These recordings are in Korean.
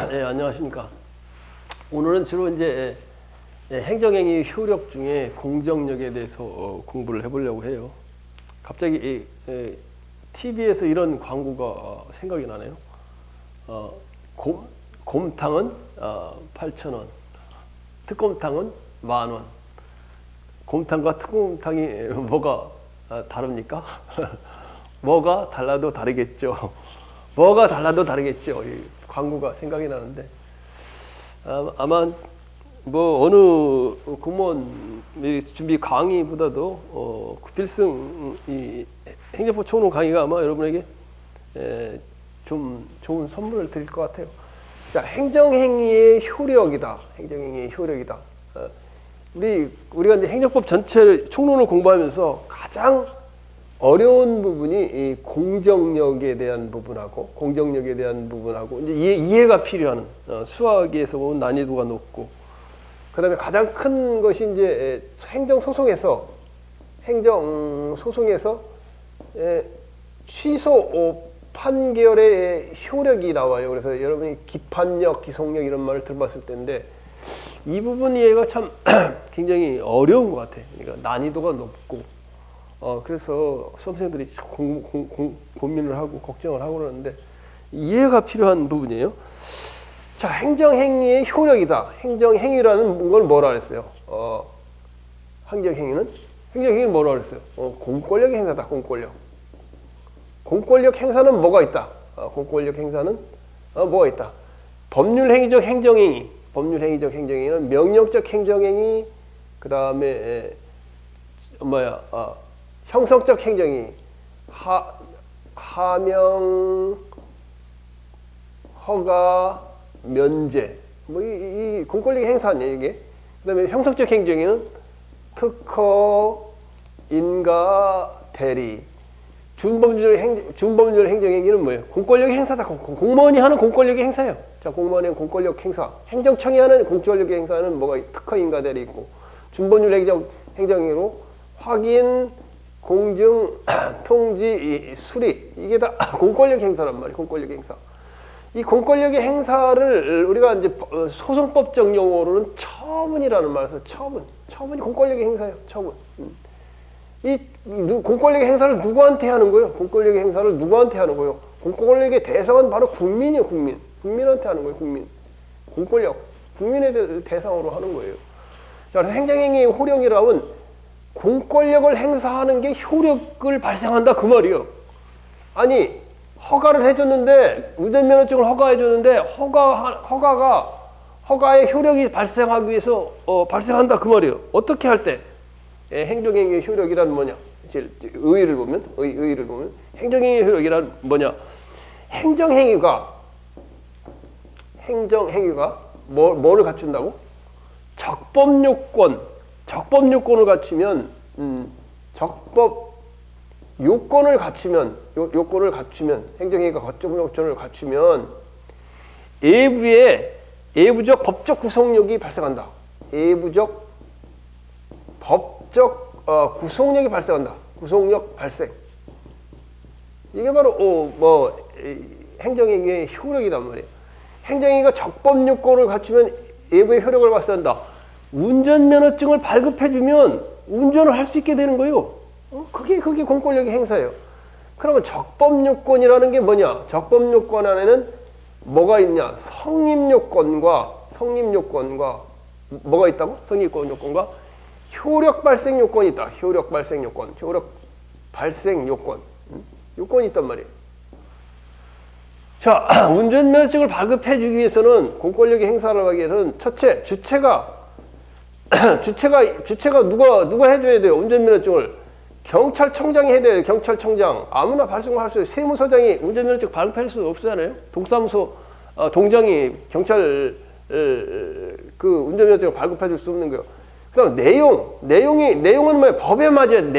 네, 안녕하십니까. 오늘은 주로 이제 행정행위 효력 중에 공정력에 대해서 공부를 해보려고 해요. 갑자기 TV에서 이런 광고가 생각이 나네요. 곰탕은 8,000원, 특곰탕은 10,000원. 곰탕과 특곰탕이 뭐가 다릅니까? 뭐가 달라도 다르겠죠. 뭐가 달라도 다르겠죠. 이 광고가 생각이 나는데 아마 뭐 어느 공무원 준비 강의보다도 필승 이 행정법 총론 강의가 아마 여러분에게 좀 좋은 선물을 드릴 것 같아요. 자, 행정행위의 효력이다. 행정행위의 효력이다. 우리가 이제 행정법 전체를 총론을 공부하면서 가장 어려운 부분이 이 공정력에 대한 부분하고 이제 이해가 필요한 수학에서 보면 난이도가 높고, 그다음에 가장 큰 것이 이제 행정소송에서 취소 판결의 효력이 나와요. 그래서 여러분이 기판력, 기속력 이런 말을 들어봤을 텐데 이 부분 이해가 참 굉장히 어려운 것 같아요. 그러니까 난이도가 높고. 그래서 선생님들이 고민을 하고 걱정을 하고 그러는데 이해가 필요한 부분이에요. 자, 행정행위의 효력이다. 행정행위라는 걸 뭐라 그랬어요? 행정행위는 뭐라 그랬어요? 공권력의 행사다. 공권력 행사는 뭐가 있다? 공권력 행사는 뭐가 있다? 법률행위적 행정행위는 명령적 행정행위, 그 다음에 형성적 행정행위, 하명, 허가, 면제, 이 공권력 행사 아니에요, 이게. 그 다음에 형성적 행정행위는 특허, 인가, 대리. 준법률 행정행위는 뭐예요? 공권력의 행사다. 공무원이 하는 공권력의 행사예요. 자, 공무원이 하는 공권력 행사. 행정청이 하는 공권력의 행사는 뭐가 특허, 인가, 대리 있고, 준법률 행정행위로 확인, 공증, 통지, 수리, 이게 다 공권력 행사란 말이에요. 공권력 행사. 이 공권력의 행사를 우리가 이제 소송법적 용어로는 처분이라는 말에서 처분이 공권력의 행사예요. 처분. 이 공권력의 행사를 누구한테 하는 거예요? 공권력의 행사를 누구한테 하는 거예요? 공권력의 대상은 바로 국민이에요. 국민한테 하는 거예요. 국민의 대상으로 하는 거예요. 자, 그래서 행정행위의 효력이라면 공권력을 행사하는 게 효력을 발생한다 그 말이에요. 아니, 허가를 해줬는데, 운전면허증을 허가해줬는데 허가의 효력이 발생하기 위해서 발생한다 그 말이에요. 어떻게 할 때 행정행위의 효력이란 뭐냐? 의의를 보면 행정행위의 효력이란 뭐냐? 행정행위가 뭐를 갖춘다고? 적법 요건을 갖추면 행정행위가 적법 요건을 갖추면 예부적 법적 구속력이 발생한다. 예부적 법적 구속력이 발생한다. 구속력 발생. 이게 바로 행정행위의 효력이란 말이에요. 행정행위가 적법 요건을 갖추면 예부의 효력을 발생한다. 운전면허증을 발급해주면 운전을 할 수 있게 되는 거예요. 그게 공권력의 행사예요. 그러면 적법요건이라는 게 뭐냐? 적법요건 안에는 뭐가 있냐? 성립요건과 뭐가 있다고? 성립요건과 효력발생요건이 있다. 효력발생요건이 있단 말이에요. 자, 운전면허증을 발급해주기 위해서는 공권력의 행사를 하기 위해서는 첫째, 주체가 누가 해줘야 돼요? 운전면허증을 경찰청장이 해야 돼요. 경찰청장 아무나 발송할 수 있어요. 세무서장이 운전면허증 발급할 수 없잖아요. 동사무소 동장이 경찰 운전면허증을 발급해줄 수 없는 거예요. 그다음 내용은 뭐예요? 내용은 법에 맞아야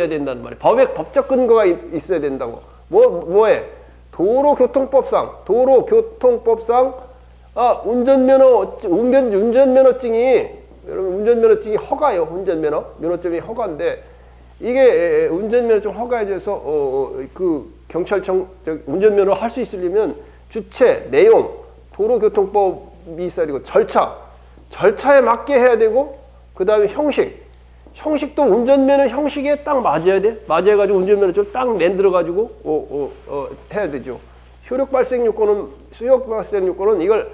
된다는 말이에요. 법적 근거가 있어야 된다고. 뭐해? 도로교통법상 운전면허증이 허가예요. 면허증이 허가인데 이게 운전면허증 허가해줘서 그 경찰청 운전면허 할 수 있으려면 주체, 내용, 도로교통법이 있어야 되고 절차에 맞게 해야 되고 그 다음에 형식도 운전면허 형식에 딱 맞아야 돼. 맞아가지고 운전면허 좀 딱 만들어가지고 해야 되죠. 효력 발생 요건은 이걸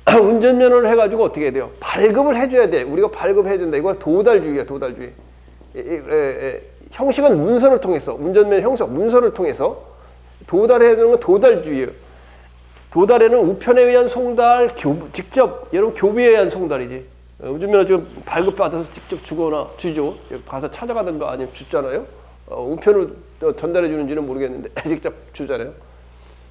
운전면허를 해가지고 어떻게 해야 돼요? 발급을 해줘야 돼. 우리가 발급해야 된다. 이거 도달주의야, 도달주의. 형식은 문서를 통해서, 운전면허 형식 문서를 통해서 도달해야 되는 건 도달주의예요. 도달에는 우편에 의한 송달, 직접 여러분 교부에 의한 송달이지. 운전면허 지금 발급받아서 직접 주죠. 가서 찾아가든가 아니면 주잖아요. 우편으로 전달해 주는지는 모르겠는데 직접 주잖아요.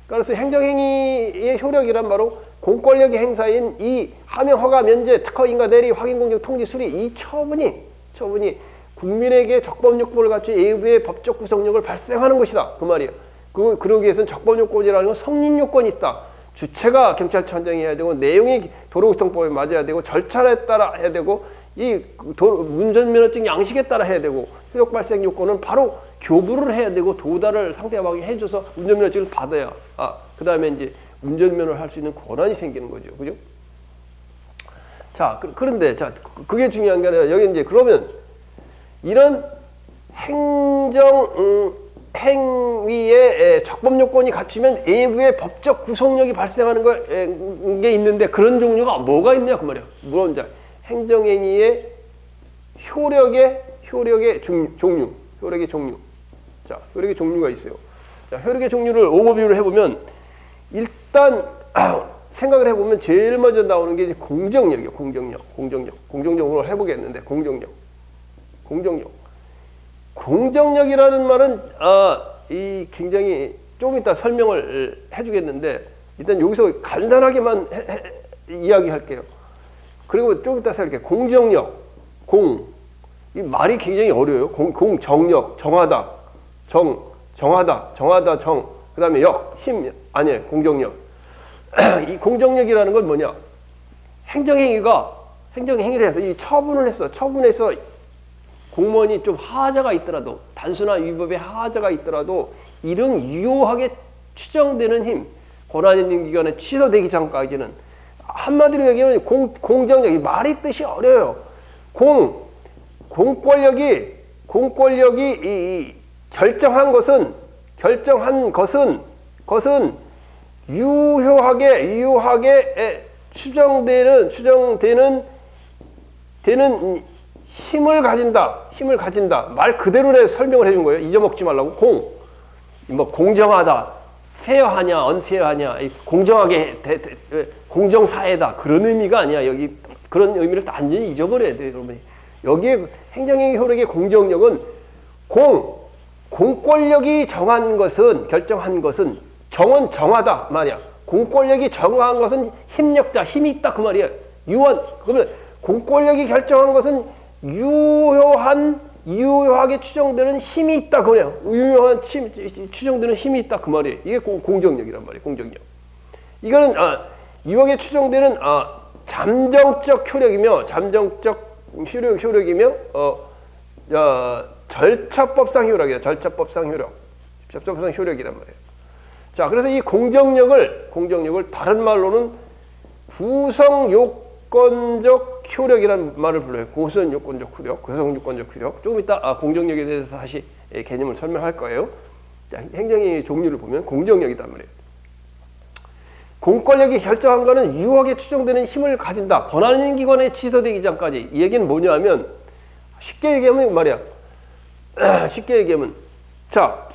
그래서 행정행위의 효력이란 바로 공권력의 행사인 이 하명, 허가, 면제, 특허, 인가, 대리, 확인, 공정, 통지, 수리 이 처분이 국민에게 적법요건을 갖춘 예우의 법적 구성력을 발생하는 것이다. 그 말이에요. 그러기 위해서는 적법요건이라는 건 성립요건이 있다. 주체가 경찰청장이 해야 되고 내용이 도로교통법에 맞아야 되고 절차에 따라 해야 되고 이 운전면허증 양식에 따라 해야 되고 효력 발생 요건은 바로 교부를 해야 되고 도달을 상대방이 해줘서 운전면허증을 받아야 그 다음에 이제 운전면허를 할 수 있는 권한이 생기는 거죠. 그죠? 자, 그런데 그게 중요한 게 아니라 여기 이제 그러면 이런 행위의 적법 요건이 갖추면 외부의 법적 구속력이 발생하는 게 있는데 그런 종류가 뭐가 있냐 그 말이야. 물론 이제 행정행위의 효력의 종류. 자, 효력의 종류가 있어요. 자, 효력의 종류를 오버뷰를 해보면 일단 생각을 해보면 제일 먼저 나오는 게 이제 공정력이에요. 공정력으로 해보겠는데 공정력이라는 말은 이 굉장히 좀 이따 설명을 해주겠는데 일단 여기서 간단하게만 이야기할게요. 그리고 좀 이따 생각할게요. 공정력, 이 말이 굉장히 어려워요. 공정력, 정하다, 그 다음에 힘, 아니에요. 공정력. 이 공정력이라는 건 뭐냐? 행정행위를 해서 이 처분해서 공무원이 좀 하자가 있더라도 단순한 위법의 하자가 있더라도 이런 유효하게 추정되는 힘, 권한 있는 기관에 취소되기 전까지는 한마디로 얘기하면 공정력이 말이 뜻이 어려워요. 공권력이 이 결정한 것은 유효하게 추정되는 힘을 가진다. 말 그대로 설명을 해준 거예요. 잊어먹지 말라고. 공정하다, 페어하냐, 언페어하냐, 공정하게 공정사회다 그런 의미가 아니야. 여기 그런 의미를 완전히 잊어버려야 돼요, 여러분이. 여기에 행정행위 효력의 공정력은 공권력이 결정한 것은 정하다 말이야. 공권력이 정한 것은 힘력자, 힘이 있다 그 말이야. 그러면 공권력이 결정한 것은 유효하게 추정되는 힘이 있다 그래요. 추정되는 힘이 있다 그 말이에요. 이게 공정력이란 말이에요. 공정력. 이거는 유효하게 추정되는 잠정적 효력이며 절차법상 효력이다. 절차법상 효력이란 말이에요. 자, 그래서 이 공정력을 다른 말로는 구성요건적 효력이라는 말을 불러요. 구성요건적 효력. 조금 이따 공정력에 대해서 다시 개념을 설명할 거예요. 자, 행정의 종류를 보면 공정력이란 말이에요. 공권력이 결정한 거는 유효하게 추정되는 힘을 가진다. 권한 있는 기관에 취소되기 전까지. 이 얘기는 뭐냐면 쉽게 얘기하면 말이야. 자,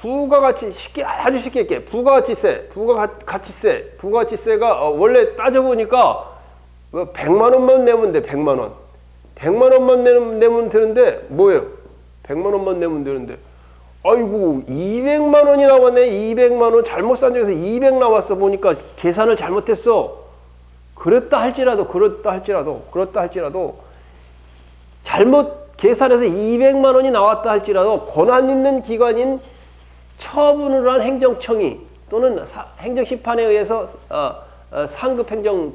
아주 쉽게 얘기해. 부가가치세가 원래 따져보니까 100만 원만 내면 돼. 100만 원. 100만 원만 내면 되는데 뭐예요? 100만 원만 내면 되는데 아이고 200만 원이 나왔네. 200만 원 잘못 산 적에서 200 나왔어. 보니까 계산을 잘못했어. 그렇다 할지라도 잘못 계산해서 200만 원이 나왔다 할지라도 권한 있는 기관인 처분을 한 행정청이 또는 행정심판에 의해서 상급 행정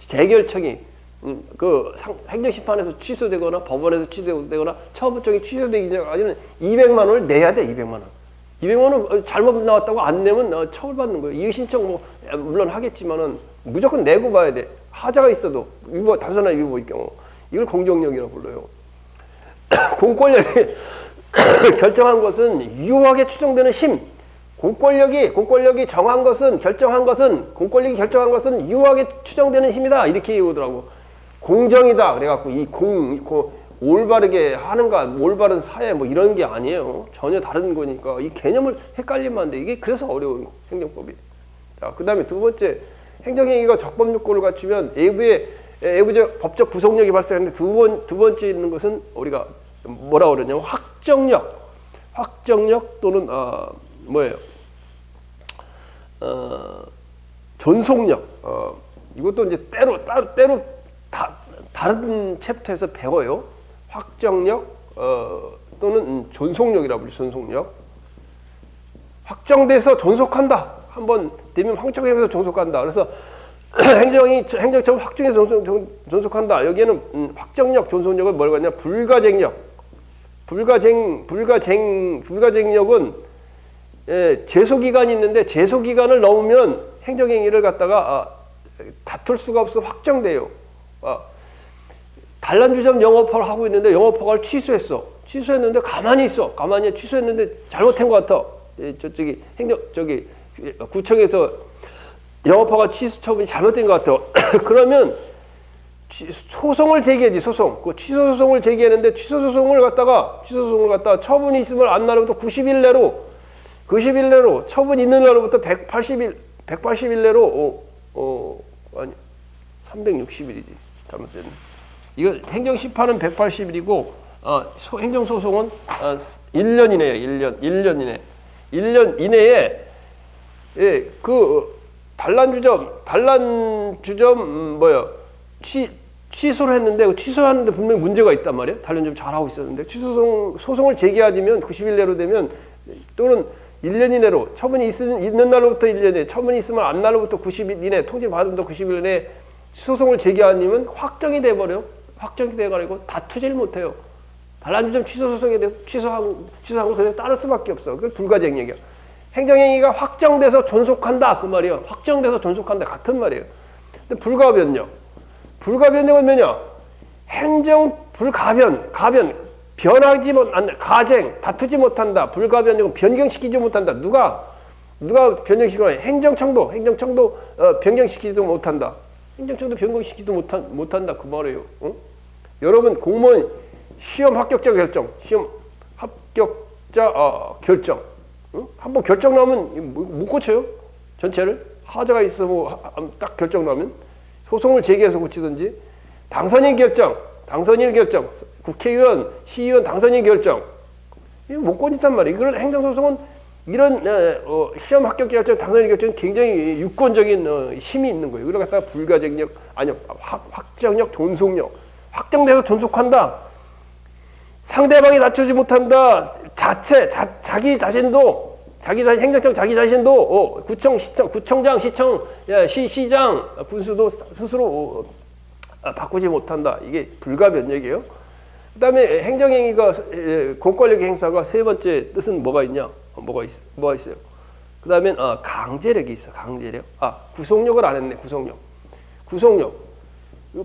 재결청이 행정심판에서 취소되거나 법원에서 취소되거나 처분청이 취소되기 전까지는 200만 원을 내야 돼. 200만 원. 200만 원 잘못 나왔다고 안 내면 처벌받는 거예요. 이의 신청 뭐 물론 하겠지만은 무조건 내고 봐야 돼. 하자가 있어도 위법 다소나 위법일 경우 이걸 공정력이라고 불러요. 공권력이 결정한 것은 유효하게 추정되는 힘. 공권력이 정한 것은 공권력이 결정한 것은 유효하게 추정되는 힘이다. 이렇게 이유더라고. 공정이다. 그래갖고 올바르게 하는가, 올바른 사회 뭐 이런 게 아니에요. 전혀 다른 거니까 이 개념을 헷갈리면 안 돼. 이게 그래서 어려운 행정법이. 자, 그다음에 두 번째, 행정행위가 적법요건을 갖추면 외부적 법적 구속력이 발생하는데 두 번째 있는 것은 우리가 뭐라 그러냐면 확정력 또는 뭐예요? 존속력. 이것도 이제 때로 다른 챕터에서 배워요. 확정력 또는 존속력이라고 불리죠. 존속력. 확정돼서 존속한다. 한번 되면 확정해서 존속한다. 그래서 행정처분 확정해서 존속한다. 여기에는 확정력, 존속력은 뭘 갖냐? 불가쟁력은 제소기간이 있는데 제소기간을 넘으면 행정행위를 갖다가 다툴 수가 없어 확정돼요. 단란주점 영업허가를 하고 있는데 영업허가를 취소했는데 가만히 있어. 취소했는데 잘못한 것 같아. 구청에서 영업허가 취소 처분이 잘못된 것 같아. 그러면 소송을 제기하지. 그 취소 소송을 제기하는데 취소 소송을 갖다가 처분이 있으면 안 날로부터 90일 내로 처분 있는 날로부터 180일 내로 아니 360일이지. 잘못됐네. 이거 행정심판은 180일이고 행정소송은 1년 이내예요. 1년 이내에 그 단란주점 취소를 했는데 취소하는데 분명히 문제가 있단 말이에요. 단란주점 잘하고 있었는데 소송을 제기하면 90일 내로 되면 또는 1년 이내로 처분이 있는 날로부터 1년에 처분이 있으면 안 날로부터 90일 이내 통지 받으면서 90일 내에 소송을 제기하면 확정이 돼버려. 확정이 돼가지고 다투질 못해요. 단란주점 취소 소송에 대해서 취소한 거 그냥 따를 수밖에 없어. 그게 불가쟁력이야. 행정행위가 확정돼서 존속한다 그 말이에요. 확정돼서 존속한다 같은 말이에요. 근데 불가변력은 뭐냐? 변하지 못한다. 다투지 못한다. 불가변력은 변경시키지 못한다. 누가 변경시키거나 행정청도 변경시키지도 못한다. 행정청도 변경시키지도 못한다 그 말이에요. 응? 여러분 공무원 시험 합격자 결정. 응? 한번 결정 나오면 못 고쳐요. 전체를 하자가 있어 딱 결정 나오면 소송을 제기해서 고치든지 당선인 결정, 국회의원, 시의원 당선인 결정 이거 못 고친단 말이에요. 이런 행정소송은 이런 시험 합격 결정, 당선인 결정은 굉장히 유권적인 힘이 있는 거예요. 이걸 갖다가 불가쟁력, 확정력, 존속력. 확정돼서 존속한다. 상대방이 다투지 못한다. 자기 자신도 구청장, 시장, 군수도 스스로 바꾸지 못한다. 이게 불가변력이에요. 그다음에 행정행위가 공권력의 행사가 세 번째 뜻은 뭐가 있냐? 뭐가 있어요? 그다음엔 강제력이 있어. 강제력. 구속력을 안 했네.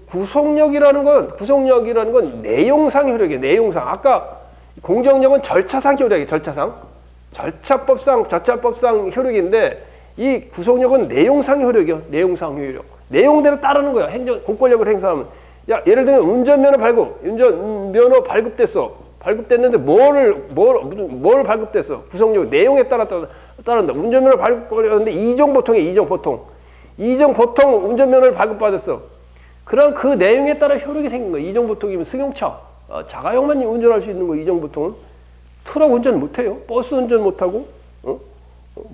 구속력이라는 건 내용상 효력이에요. 내용상. 아까 공정력은 절차상 효력이에요. 절차법상 효력인데 이 구속력은 내용상 효력이요. 내용상 효력. 내용대로 따르는 거야. 공권력을 행사하면. 예를 들면 운전면허 발급됐는데 뭘 발급됐어? 구속력 내용에 따른다. 운전면허 발급받았는데 이정보통이에요. 이정보통 운전면허를 발급받았어. 그럼 그 내용에 따라 효력이 생긴 거예요. 이정보통이면 승용차, 자가용만 운전할 수 있는 거. 이정보통은 트럭 운전 못해요. 버스 운전 못하고,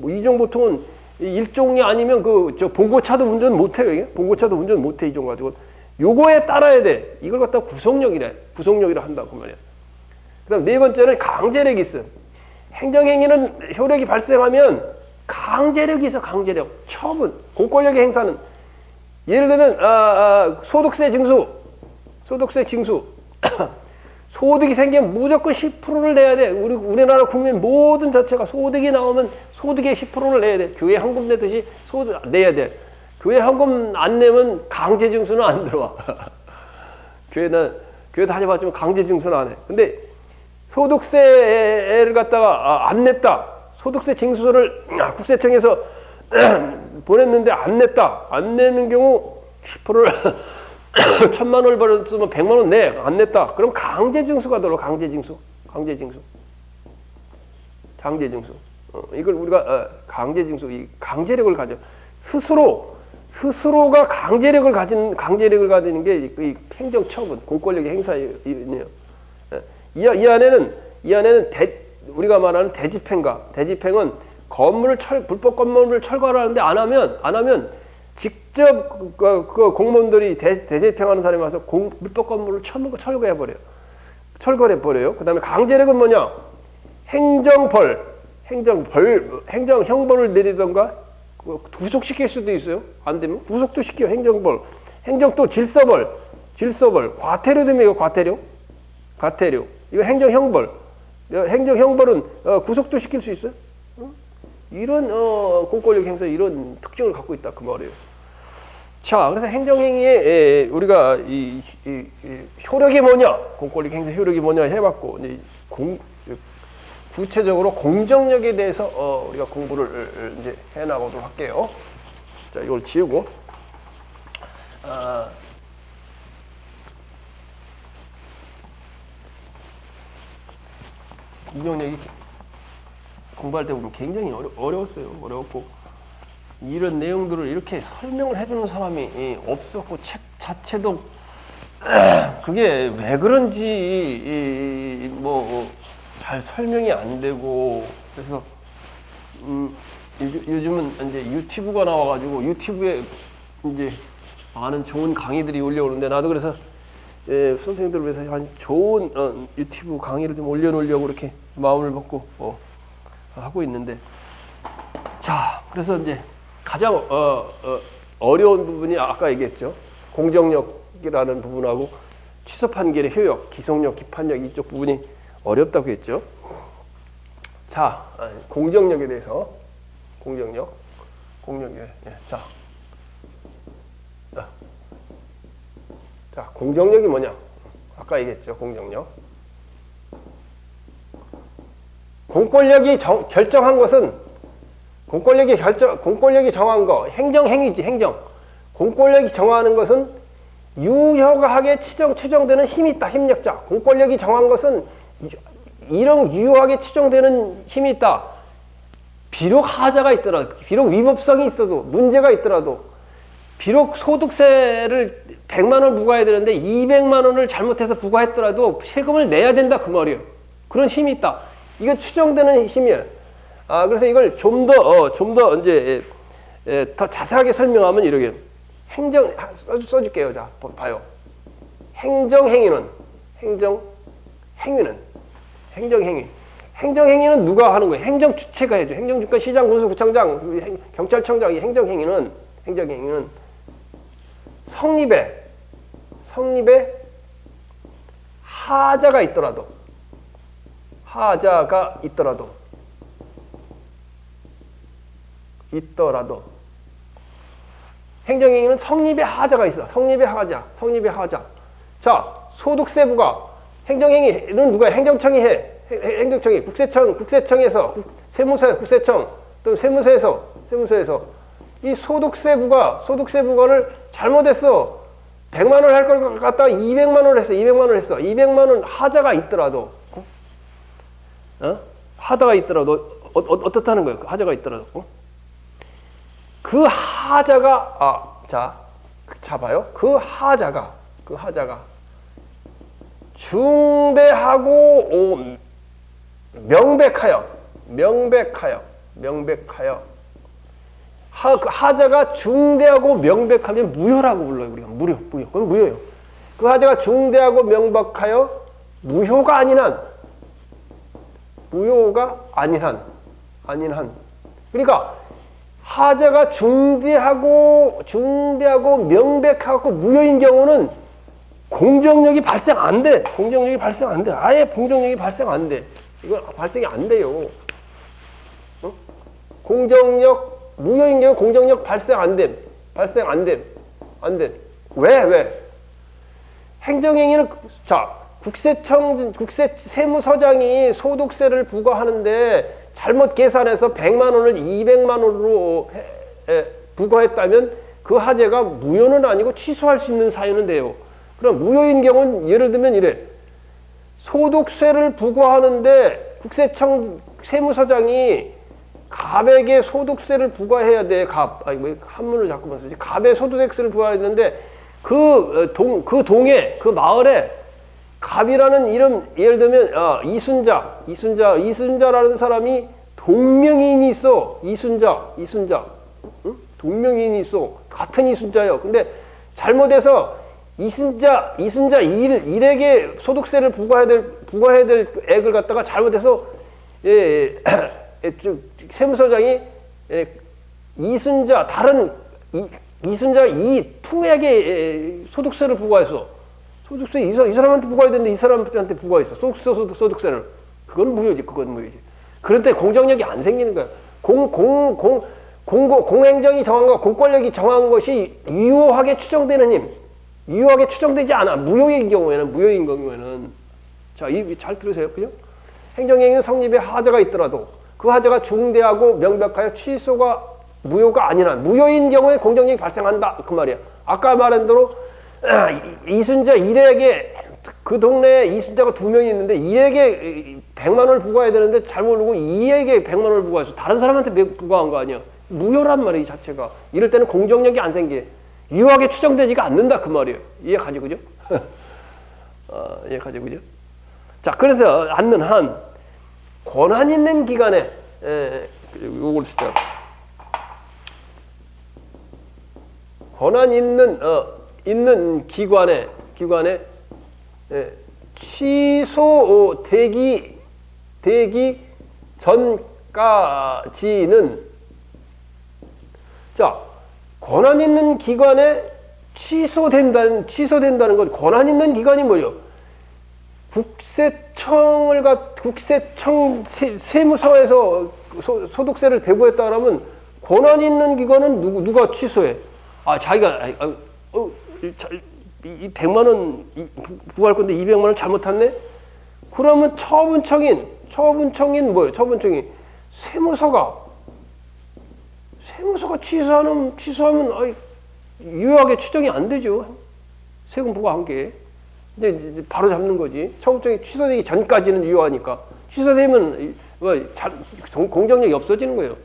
이정보통은 일종이 아니면 봉고차도 운전 못해요. 이게? 봉고차도 운전 못해. 이종 가지고 요거에 따라야 돼. 이걸 갖다 구속력이라 한다 그 말이야. 그다음 네 번째는 강제력이 있어. 행정행위는 효력이 발생하면 강제력이 있어. 처분. 공권력의 행사는 예를 들면 소득세 징수 소득이 생기면 무조건 10%를 내야 돼. 우리나라 국민 모든 자체가 소득이 나오면 소득의 10%를 내야 돼. 교회 헌금 내듯이 소득 내야 돼. 교회 헌금 안 내면 강제 징수는 안 들어와. 교회도 하지 마지만 강제 징수는 안 해. 근데 소득세를 갖다가 안 냈다. 소득세 징수서를 국세청에서 보냈는데 안 냈다. 안 내는 경우 10%를 1,000만 원을 벌었으면 100만 원 내. 안 냈다. 그럼 강제 징수가 들어. 강제 징수. 이걸 우리가 강제 징수, 이 강제력을 가져. 스스로가 강제력을 가지는 게 이 행정 처분, 공권력의 행사이네요. 이 안에는 우리가 말하는 대집행은 불법 건물을 철거를 하는데 안 하면 직접 그 공무원들이 대집행하는 사람이 와서 불법 건물을 철거해 버려요. 그다음에 강제력은 뭐냐? 행정형벌을 내리던가 구속시킬 수도 있어요. 안 되면 구속도 시켜. 행정벌, 또 질서벌, 과태료 됩니다. 과태료. 이거 행정형벌은 구속도 시킬 수 있어요. 이런 공권력 행사 이런 특징을 갖고 있다 그 말이에요. 자, 그래서 행정행위에 우리가 이 효력이 뭐냐, 공권력 행사 효력이 뭐냐 해봤고, 이제 구체적으로 공정력에 대해서 우리가 공부를 이제 해나가도록 할게요. 자, 이걸 지우고 공정력이 공부할 때 보면 굉장히 어려웠고 이런 내용들을 이렇게 설명을 해주는 사람이 없었고 책 자체도 그게 왜 그런지 잘 설명이 안 되고 그래서 요즘은 이제 유튜브가 나와가지고 유튜브에 이제 많은 좋은 강의들이 올려오는데 나도 그래서 선생님들을 위해서 한 좋은 유튜브 강의를 좀 올려놓으려고 이렇게 마음을 먹고 하고 있는데 자 그래서 이제 가장 어려운 부분이 아까 얘기했죠. 공정력이라는 부분하고 취소 판결의 효력, 기속력, 기판력 이쪽 부분이 어렵다고 했죠. 자, 공정력에 대해서 공정력. 자, 공정력이 뭐냐? 아까 얘기했죠. 공정력. 공권력이 결정한 것은 공권력이 정한 거 행정행위지 행정. 공권력이 정하는 것은 유효하게 추정되는 힘이 있다. 힘력자. 공권력이 정한 것은 이런 유효하게 추정되는 힘이 있다. 비록 하자가 있더라도, 비록 위법성이 있어도, 문제가 있더라도, 비록 소득세를 100만 원 부과해야 되는데 200만 원을 잘못해서 부과했더라도 세금을 내야 된다 그 말이에요. 그런 힘이 있다. 이거 추정되는 힘이에요. 그래서 이걸 좀 더 이제 더 자세하게 설명하면 이렇게 써줄게요. 자, 봐요. 행정행위는 누가 하는 거예요? 행정주체가 해줘. 행정주체, 시장, 군수, 구청장, 경찰청장. 이 행정행위는 성립에 하자가 있더라도 행정행위는 성립의 하자가 있어. 성립의 하자. 자, 소득세부가 행정행위는 누가 해? 행정청이 해. 행정청이 국세청에서 세무서 또 세무서에서 이 소득세부가를 잘못했어. 100만 원 할 걸 갖다가 200만 원 했어. 200만 원 하자가 있더라도 하자가 있더라도 어떻다는 거예요? 하자가 있더라도 그 하자가 자 봐요. 그 하자가 중대하고 명백하여 하자가 중대하고 명백하면 무효라고 불러요. 우리가 무효. 그건 무효예요. 그 하자가 중대하고 명백하여 무효가 아닌 한 그러니까 하자가 중대하고 명백하고 무효인 경우는 공정력이 발생 안 돼. 공정력이 발생 안 돼. 아예 공정력이 발생 안 돼. 이거 발생이 안 돼요. 어? 공정력, 무효인 경우 공정력 발생 안 됨. 발생 안 됨. 안 됨. 왜? 행정행위는, 자, 국세 세무서장이 소득세를 부과하는데 잘못 계산해서 100만 원을 200만 원으로 부과했다면 그 하재가 무효는 아니고 취소할 수 있는 사유는 돼요. 그럼 무효인 경우는 예를 들면 이래. 소득세를 부과하는데 국세청 세무서장이 갑에게 소득세를 부과해야 돼. 한문을 자꾸만 쓰지. 갑에 소득세를 부과했는데 그 동에, 그 마을에 갑이라는 이름, 예를 들면 이순자라는 사람이 동명이인이 있어. 이순자. 응? 동명이인이 있어. 같은 이순자예요. 근데 잘못해서 이순자 일에게 소득세를 부과해야 될 액을 갖다가 잘못해서 세무서장이 이순자 투에게 소득세를 부과했어. 소득세 이 사람한테 부과해야 되는데 이 사람한테 부과했어. 소득세를. 그건 무효지. 그런데 공정력이 안 생기는 거야. 공행정이 정한 거, 공권력이 정한 것이 유효하게 추정되는 힘. 유효하게 추정되지 않아. 무효인 경우에는. 자, 잘 들으세요. 그죠? 행정행위 성립에 하자가 있더라도 그 하자가 중대하고 명백하여 취소가 무효가 아니라 무효인 경우에 공정력이 발생한다. 그 말이야. 아까 말한 대로 이순자 1에게 그 동네에 이순자가 2명이 있는데 1에게 100만 원을 부과해야 되는데 잘못 모르고 2에게 100만 원을 부과해서 다른 사람한테 부과한 거 아니야. 무효란 말이야, 이 자체가. 이럴 때는 공정력이 안 생겨. 유효하게 추정되지가 않는다 그 말이에요. 이해가죠, 그죠? 이해가죠, 그죠? 자, 그래서 않는 한 권한 있는 기관에 요걸 쓰자. 권한 있는 기관에 취소되기 전까지는, 자, 권한 있는 기관에 취소된다는 건, 권한 있는 기관이 뭐죠? 국세청 세무서에서 소득세를 배부했다 그러면 권한 있는 기관은 누가 취소해? 자기가 이 100만 원 부과할 건데 200만 원 잘못했네? 그러면 처분청인 뭐예요? 처분청인 세무서가 취소하면 유효하게 추정이 안 되죠. 세금 부과한 게. 이제 바로 잡는 거지. 처분청이 취소되기 전까지는 유효하니까. 취소되면 공정력이 없어지는 거예요.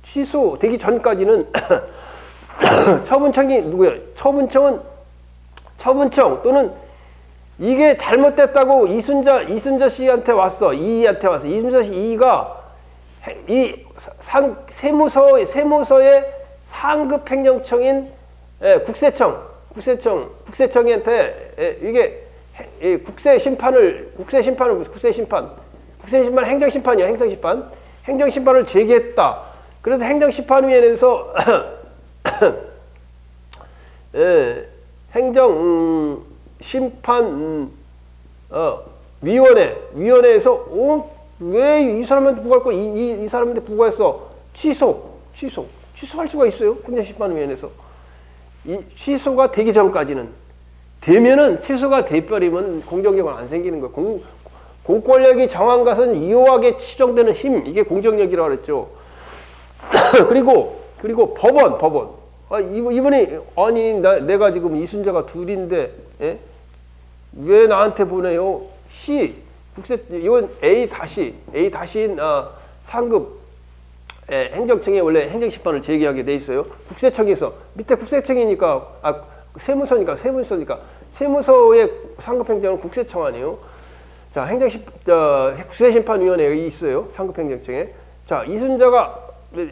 취소되기 전까지는 처분청이 누구예요? 처분청 또는 이게 잘못됐다고 이순자 씨한테 왔어. 이한테 왔어. 이순자 씨가 이 세무서의 상급 행정청인 국세청한테 이게 국세심판 행정심판을 제기했다. 그래서 행정심판위원회에서 위원회에서 왜 이 사람한테 부과할 거 이 사람한테 부과했어? 취소할 수가 있어요. 행정심판위원회에서. 이 취소가 되기 전까지는, 되면은 취소가 돼버리면 공정력은 안 생기는 거예요. 공권력이 정한 것은 유효하게 추정되는 힘, 이게 공정력이라고 그랬죠. 그리고 법원. 이분이 내가 지금 이순자가 둘인데 왜 나한테 보내요? 이건 A-인 상급 행정청에 원래 행정심판을 제기하게 돼 있어요. 국세청에서 밑에 국세청이니까 세무서니까 세무서의 상급 행정은 국세청 아니에요. 자, 국세심판위원회에 있어요. 상급 행정청에. 자, 이순자가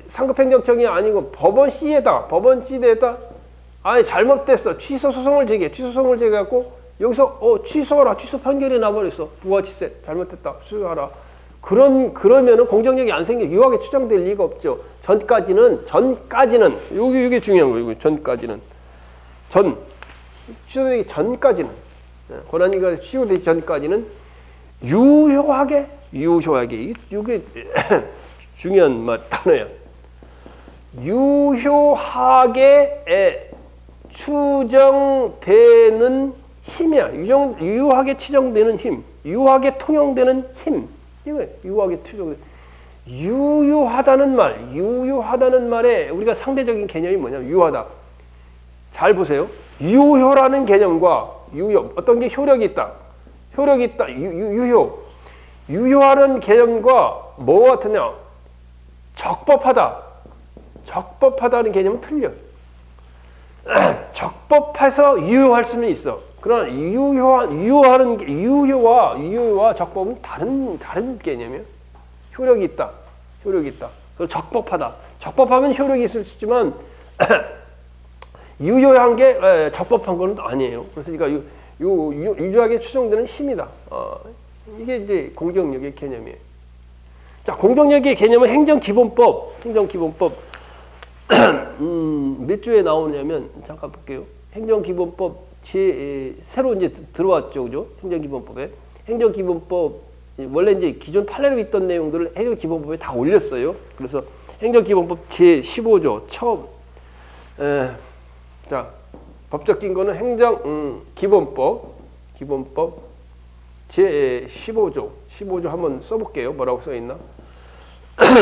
상급 행정청이 아니고 법원 C에다 잘못됐어. 취소 소송을 제기해갖고 여기서 취소하라. 취소 판결이 나버렸어. 부가치세 잘못됐다. 취소하라. 그러면은 공정력이 안 생겨. 유효하게 추정될 리가 없죠. 전까지는 이게 중요한 거예요. 전까지는 취소되기 전까지는, 권한이가 취소되기 전까지는 유효하게 이게 중요한 단어야. 유효하게 추정되는 힘이야. 유효하게 추정되는 힘, 유효하게 통용되는 힘. 이거 유효하게 추정. 유효하다는 말에 우리가 상대적인 개념이 뭐냐면 유효하다. 잘 보세요. 유효라는 개념과 유효, 어떤 게 효력이 있다. 유효하는 개념과 뭐 같으냐? 적법하다는 개념은 틀려. 적법해서 유효할 수는 있어. 그러나 유효와 적법은 다른 개념이에요. 효력이 있다. 그래서 적법하다. 적법하면 효력이 있을 수 있지만 유효한 게 적법한 건 아니에요. 그래서 그러니까 유효하게 추정되는 힘이다. 이게 이제 공정력의 개념이에요. 자, 공정력의 개념은 행정기본법. 몇 조에 나오냐면 잠깐 볼게요. 행정기본법 새로 이제 들어왔죠, 그죠? 행정기본법 원래 이제 기존 판례로 있던 내용들을 행정기본법에 다 올렸어요. 그래서 행정기본법 제 15조 처음 자, 법적 근거는 행정기본법 제 15조 한번 써볼게요. 뭐라고 써있나?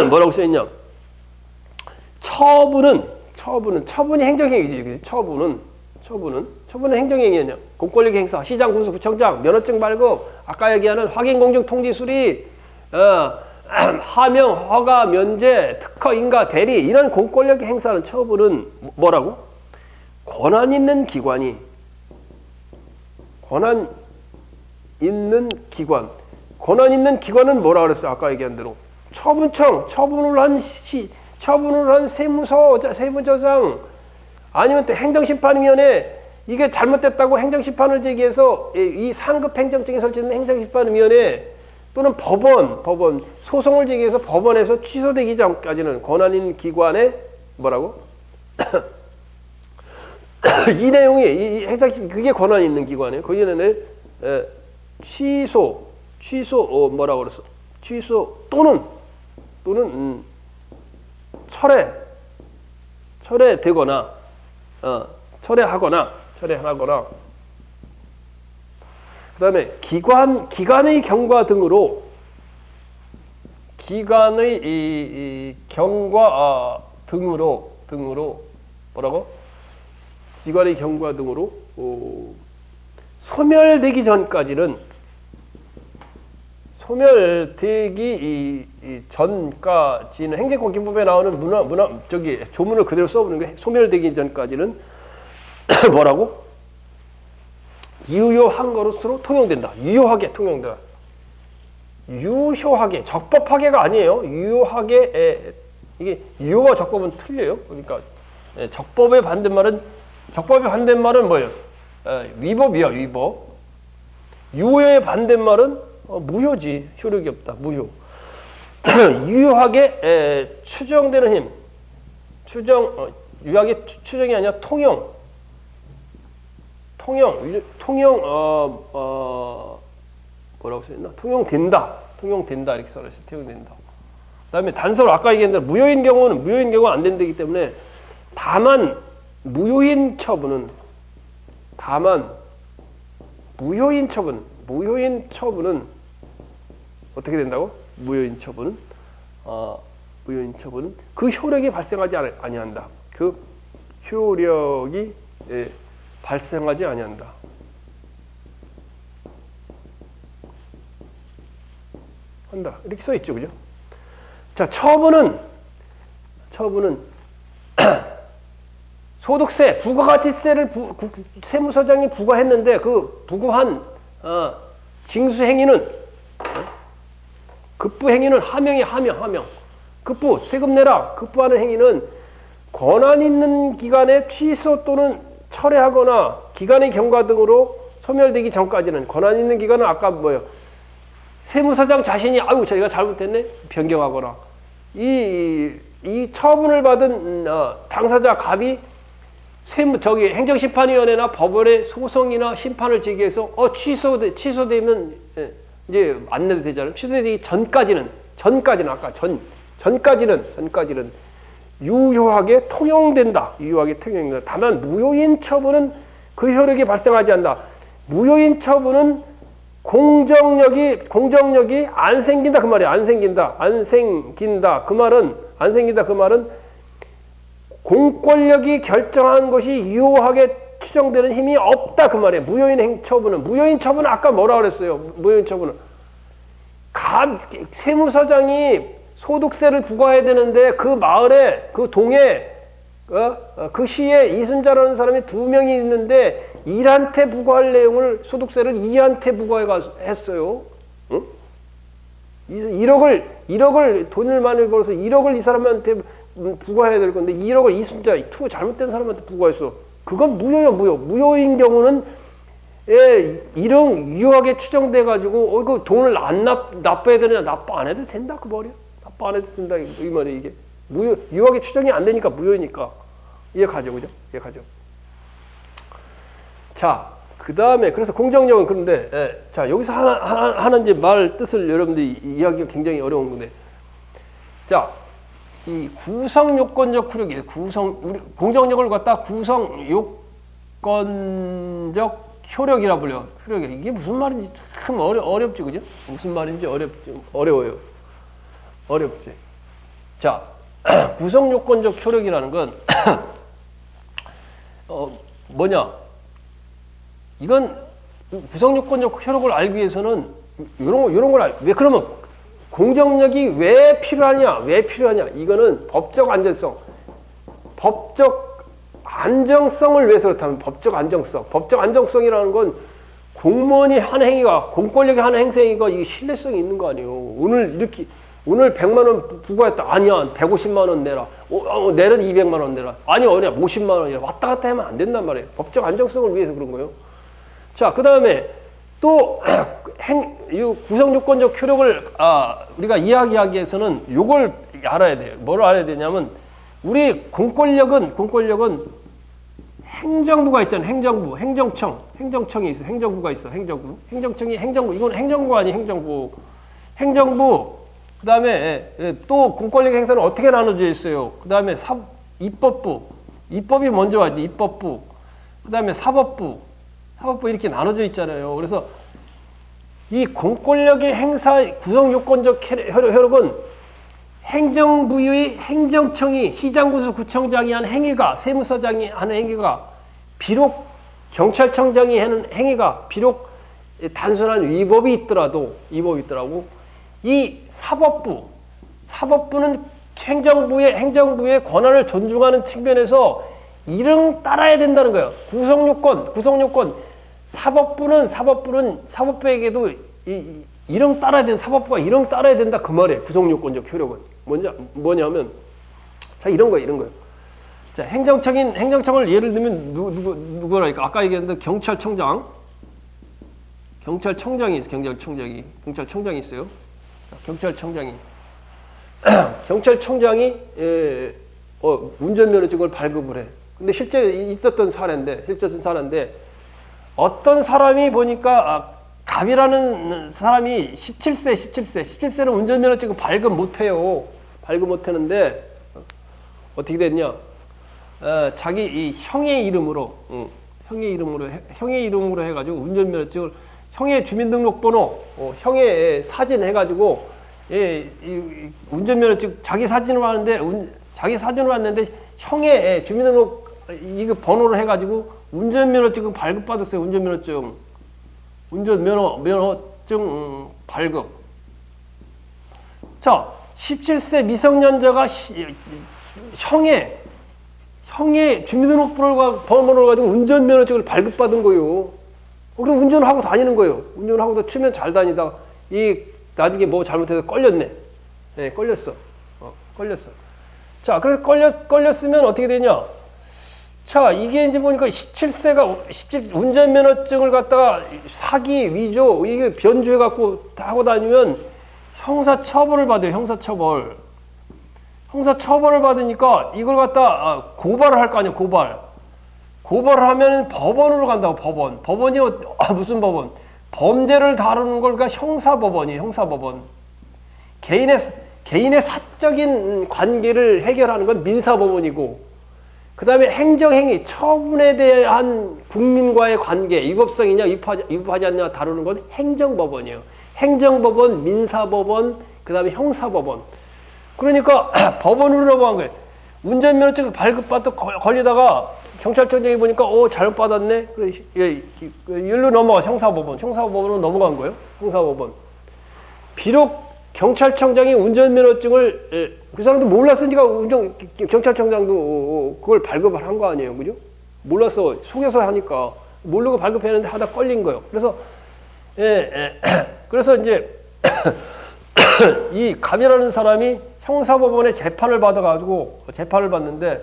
뭐라고 써있냐? 처분이 행정행위지. 처분은 행정행위냐? 공권력 행사, 시장, 군수, 구청장, 면허증 발급, 아까 얘기하는 확인, 공정, 통지, 수리, 하명, 허가, 면제, 특허, 인가, 대리 이런 공권력 행사는 처분은 뭐라고? 권한 있는 기관은 뭐라 그랬어? 아까 얘기한 대로 처분청, 처분을 한 세무서장 아니면 또 행정심판위원회 이게 잘못됐다고 행정심판을 제기해서 이 상급 행정청에 설치된 행정심판위원회 또는 법원 소송을 제기해서 법원에서 취소되기 전까지는 권한 있는 기관에 뭐라고? 이 내용이 그게 권한 있는 기관이에요. 거기는 취소 뭐라고 그랬어? 취소 또는 철회되거나 철회하거나 그다음에 기관의 경과 등으로 뭐라고? 기관의 경과 등으로 소멸되기 전까지는 행정공기법에 나오는 조문을 그대로 써보는 게 소멸되기 전까지는 뭐라고? 유효한 것으로 통용된다. 유효하게 통용된다. 유효하게, 적법하게가 아니에요. 유효하게 이게 유효와 적법은 틀려요. 그러니까 적법의 반대말은 뭐예요? 위법이야, 위법. 유효의 반대말은 무효지. 효력이 없다. 무효. 유효하게 추정되는 힘. 유효하게 추정이 아니라 통용 뭐라고 써있나? 통용된다 이렇게 써있어요. 통용된다. 그다음에 단서로 아까 얘기한 대로 무효인 경우는 안 된다기 때문에 다만 무효인 처분은 어떻게 된다고? 무효인 처분은 그 효력이 발생하지 아니한다. 그 효력이 발생하지 아니한다. 한다. 이렇게 써 있죠, 그죠? 자, 처분은 소득세, 부가가치세를 세무서장이 부과했는데 그 부과한 징수행위는 급부행위는 하명. 급부, 세금 내라. 급부하는 행위는 권한 있는 기간에 취소 또는 철회하거나 기간의 경과 등으로 소멸되기 전까지는 권한 있는 기간은 아까 뭐예요? 세무서장 자신이 아유 저희가 잘못했네 변경하거나 이 처분을 받은 당사자 갑이 행정심판위원회나 법원에 소송이나 심판을 제기해서 취소되면 이제 안 내도 되잖아요. 취소되기 전까지는 유효하게 통용된다. 다만 무효인 처분은 그 효력이 발생하지 않는다. 무효인 처분은 공정력이 안 생긴다 그 말이야. 안 생긴다 그 말은 공권력이 결정한 것이 유효하게 추정되는 힘이 없다 그 말이에요. 무효인 처분은 아까 뭐라 그랬어요? 무효인 처분은 세무서장이 소득세를 부과해야 되는데 그 마을에 그 동에 그 시에 이순자라는 사람이 2명이 있는데 1한테 부과할 내용을 소득세를 2한테 부과했어요. 응? 1억을 돈을 많이 벌어서 1억을 이 사람한테 부과해야 될 건데 1억을 이순자 잘못된 사람한테 부과했어. 그건 무효인 경우는 유효하게 추정돼 가지고 그 돈을 안 납부해야 되느냐 납부 안 해도 된다 그 말이야. 납부 안 해도 된다 이 말이 이게 유효하게 추정이 안 되니까 무효니까 이해가죠, 그죠? 이해가죠. 자, 그 다음에 그래서 공정력은 그런데 자 여기서 하나 이제 말 뜻을 여러분들이 이해하기가 굉장히 어려운 건데 자. 이 구성요건적 효력이에요. 우리 공정력을 갖다 구성요건적 효력이라 불려요. 이게 무슨 말인지 참 어렵지, 그죠? 무슨 말인지 어려워요. 어렵지. 자, 구성요건적 효력이라는 건 뭐냐? 이건 구성요건적 효력을 알기 위해서는 이런 걸 왜 그러면 공정력이 왜 필요하냐? 이거는 법적 안정성을 위해서 그렇다면 법적 안정성이라는 건 공무원이 한 행위가, 공권력이 하는 행위가 이게 신뢰성이 있는 거 아니에요. 오늘 100만 원 부과했다. 아니야, 150만 원 내라. 내는 200만 원 내라. 아니야, 50만 원이라. 왔다 갔다 하면 안 된단 말이에요. 법적 안정성을 위해서 그런 거예요. 자, 그 다음에 또 구성요건적 효력을 우리가 이야기하기 위해서는 요걸 알아야 돼요. 뭘 알아야 되냐면 우리 공권력은 행정부가 있잖아요. 행정청이 있어. 행정부가 있어. 행정청이 이건 행정부 아니에요. 행정부. 그다음에 또 공권력 행사는 어떻게 나눠져 있어요? 그다음에 입법이 먼저 하지. 입법부. 그다음에 사법부 이렇게 나눠져 있잖아요. 그래서 이 공권력의 행사 구성요건적 효력은 행정부의 행정청이 시장군수 구청장이 한 행위가 세무서장이 하는 행위가 비록 경찰청장이 하는 행위가 비록 단순한 위법이 있더라도 이 사법부는 행정부의 권한을 존중하는 측면에서 이름 따라야 된다는 거예요. 구성요건 사법부에게도 이름 따라야 된다. 사법부가 이름 따라야 된다 그 말이에요. 구성요건적 효력은 뭐냐면 자 이런 거예요. 자 행정청을 예를 들면 누구랄까 아까 얘기했는데 경찰청장이 있어요. 경찰청장이 운전면허증을 발급을 해. 근데 실제 있었던 사례인데 어떤 사람이 보니까 갑이라는 사람이 17세는 운전면허증을 발급 못해요. 발급 못하는데 어떻게 됐냐? 자기 이 형의 이름으로 해가지고 운전면허증을 형의 주민등록번호, 형의 사진 해가지고 운전면허증 자기 사진으로 왔는데 형의 주민등록 이거 번호를 해가지고 운전면허증 발급받았어요. 운전면허증 발급. 자, 17세 미성년자가 형의 주민등록번호를 가지고 운전면허증을 발급받은 거예요. 그리고 운전을 하고 다니는 거예요. 운전을 하고도 치면 잘 다니다가 나중에 뭐 잘못해서 걸렸네. 걸렸어. 자, 그래서 걸렸으면 어떻게 되냐? 자, 이게 이제 보니까 17 운전면허증을 갖다가 사기, 위조, 이게 변조해갖고 하고 다니면 형사처벌을 받아요. 형사처벌을 받으니까 이걸 갖다 고발을 할 거 아니에요. 고발을 하면 법원으로 간다고. 법원이 무슨 법원? 범죄를 다루는 걸 형사법원이에요. 형사법원. 개인의 사적인 관계를 해결하는 건 민사법원이고, 그 다음에 행정행위, 처분에 대한 국민과의 관계, 위법성이냐 위법하지 않냐 다루는 건 행정법원이에요. 행정법원, 민사법원, 그 다음에 형사법원. 그러니까 법원으로 넘어간 거예요. 운전면허증 발급받고 걸리다가 경찰청장이 보니까 잘못 받았네. 그래, 일로 넘어가. 형사법원으로 넘어간 거예요. 형사법원. 비록 경찰청장이 운전면허증을 그 사람도 몰랐으니까 경찰청장도 그걸 발급을 한 거 아니에요, 그죠? 몰랐어. 속여서 하니까 모르고 발급했는데 하다 걸린 거예요. 그래서 그래서 이제 이 갑이라는 사람이 형사법원에 재판을 받는데,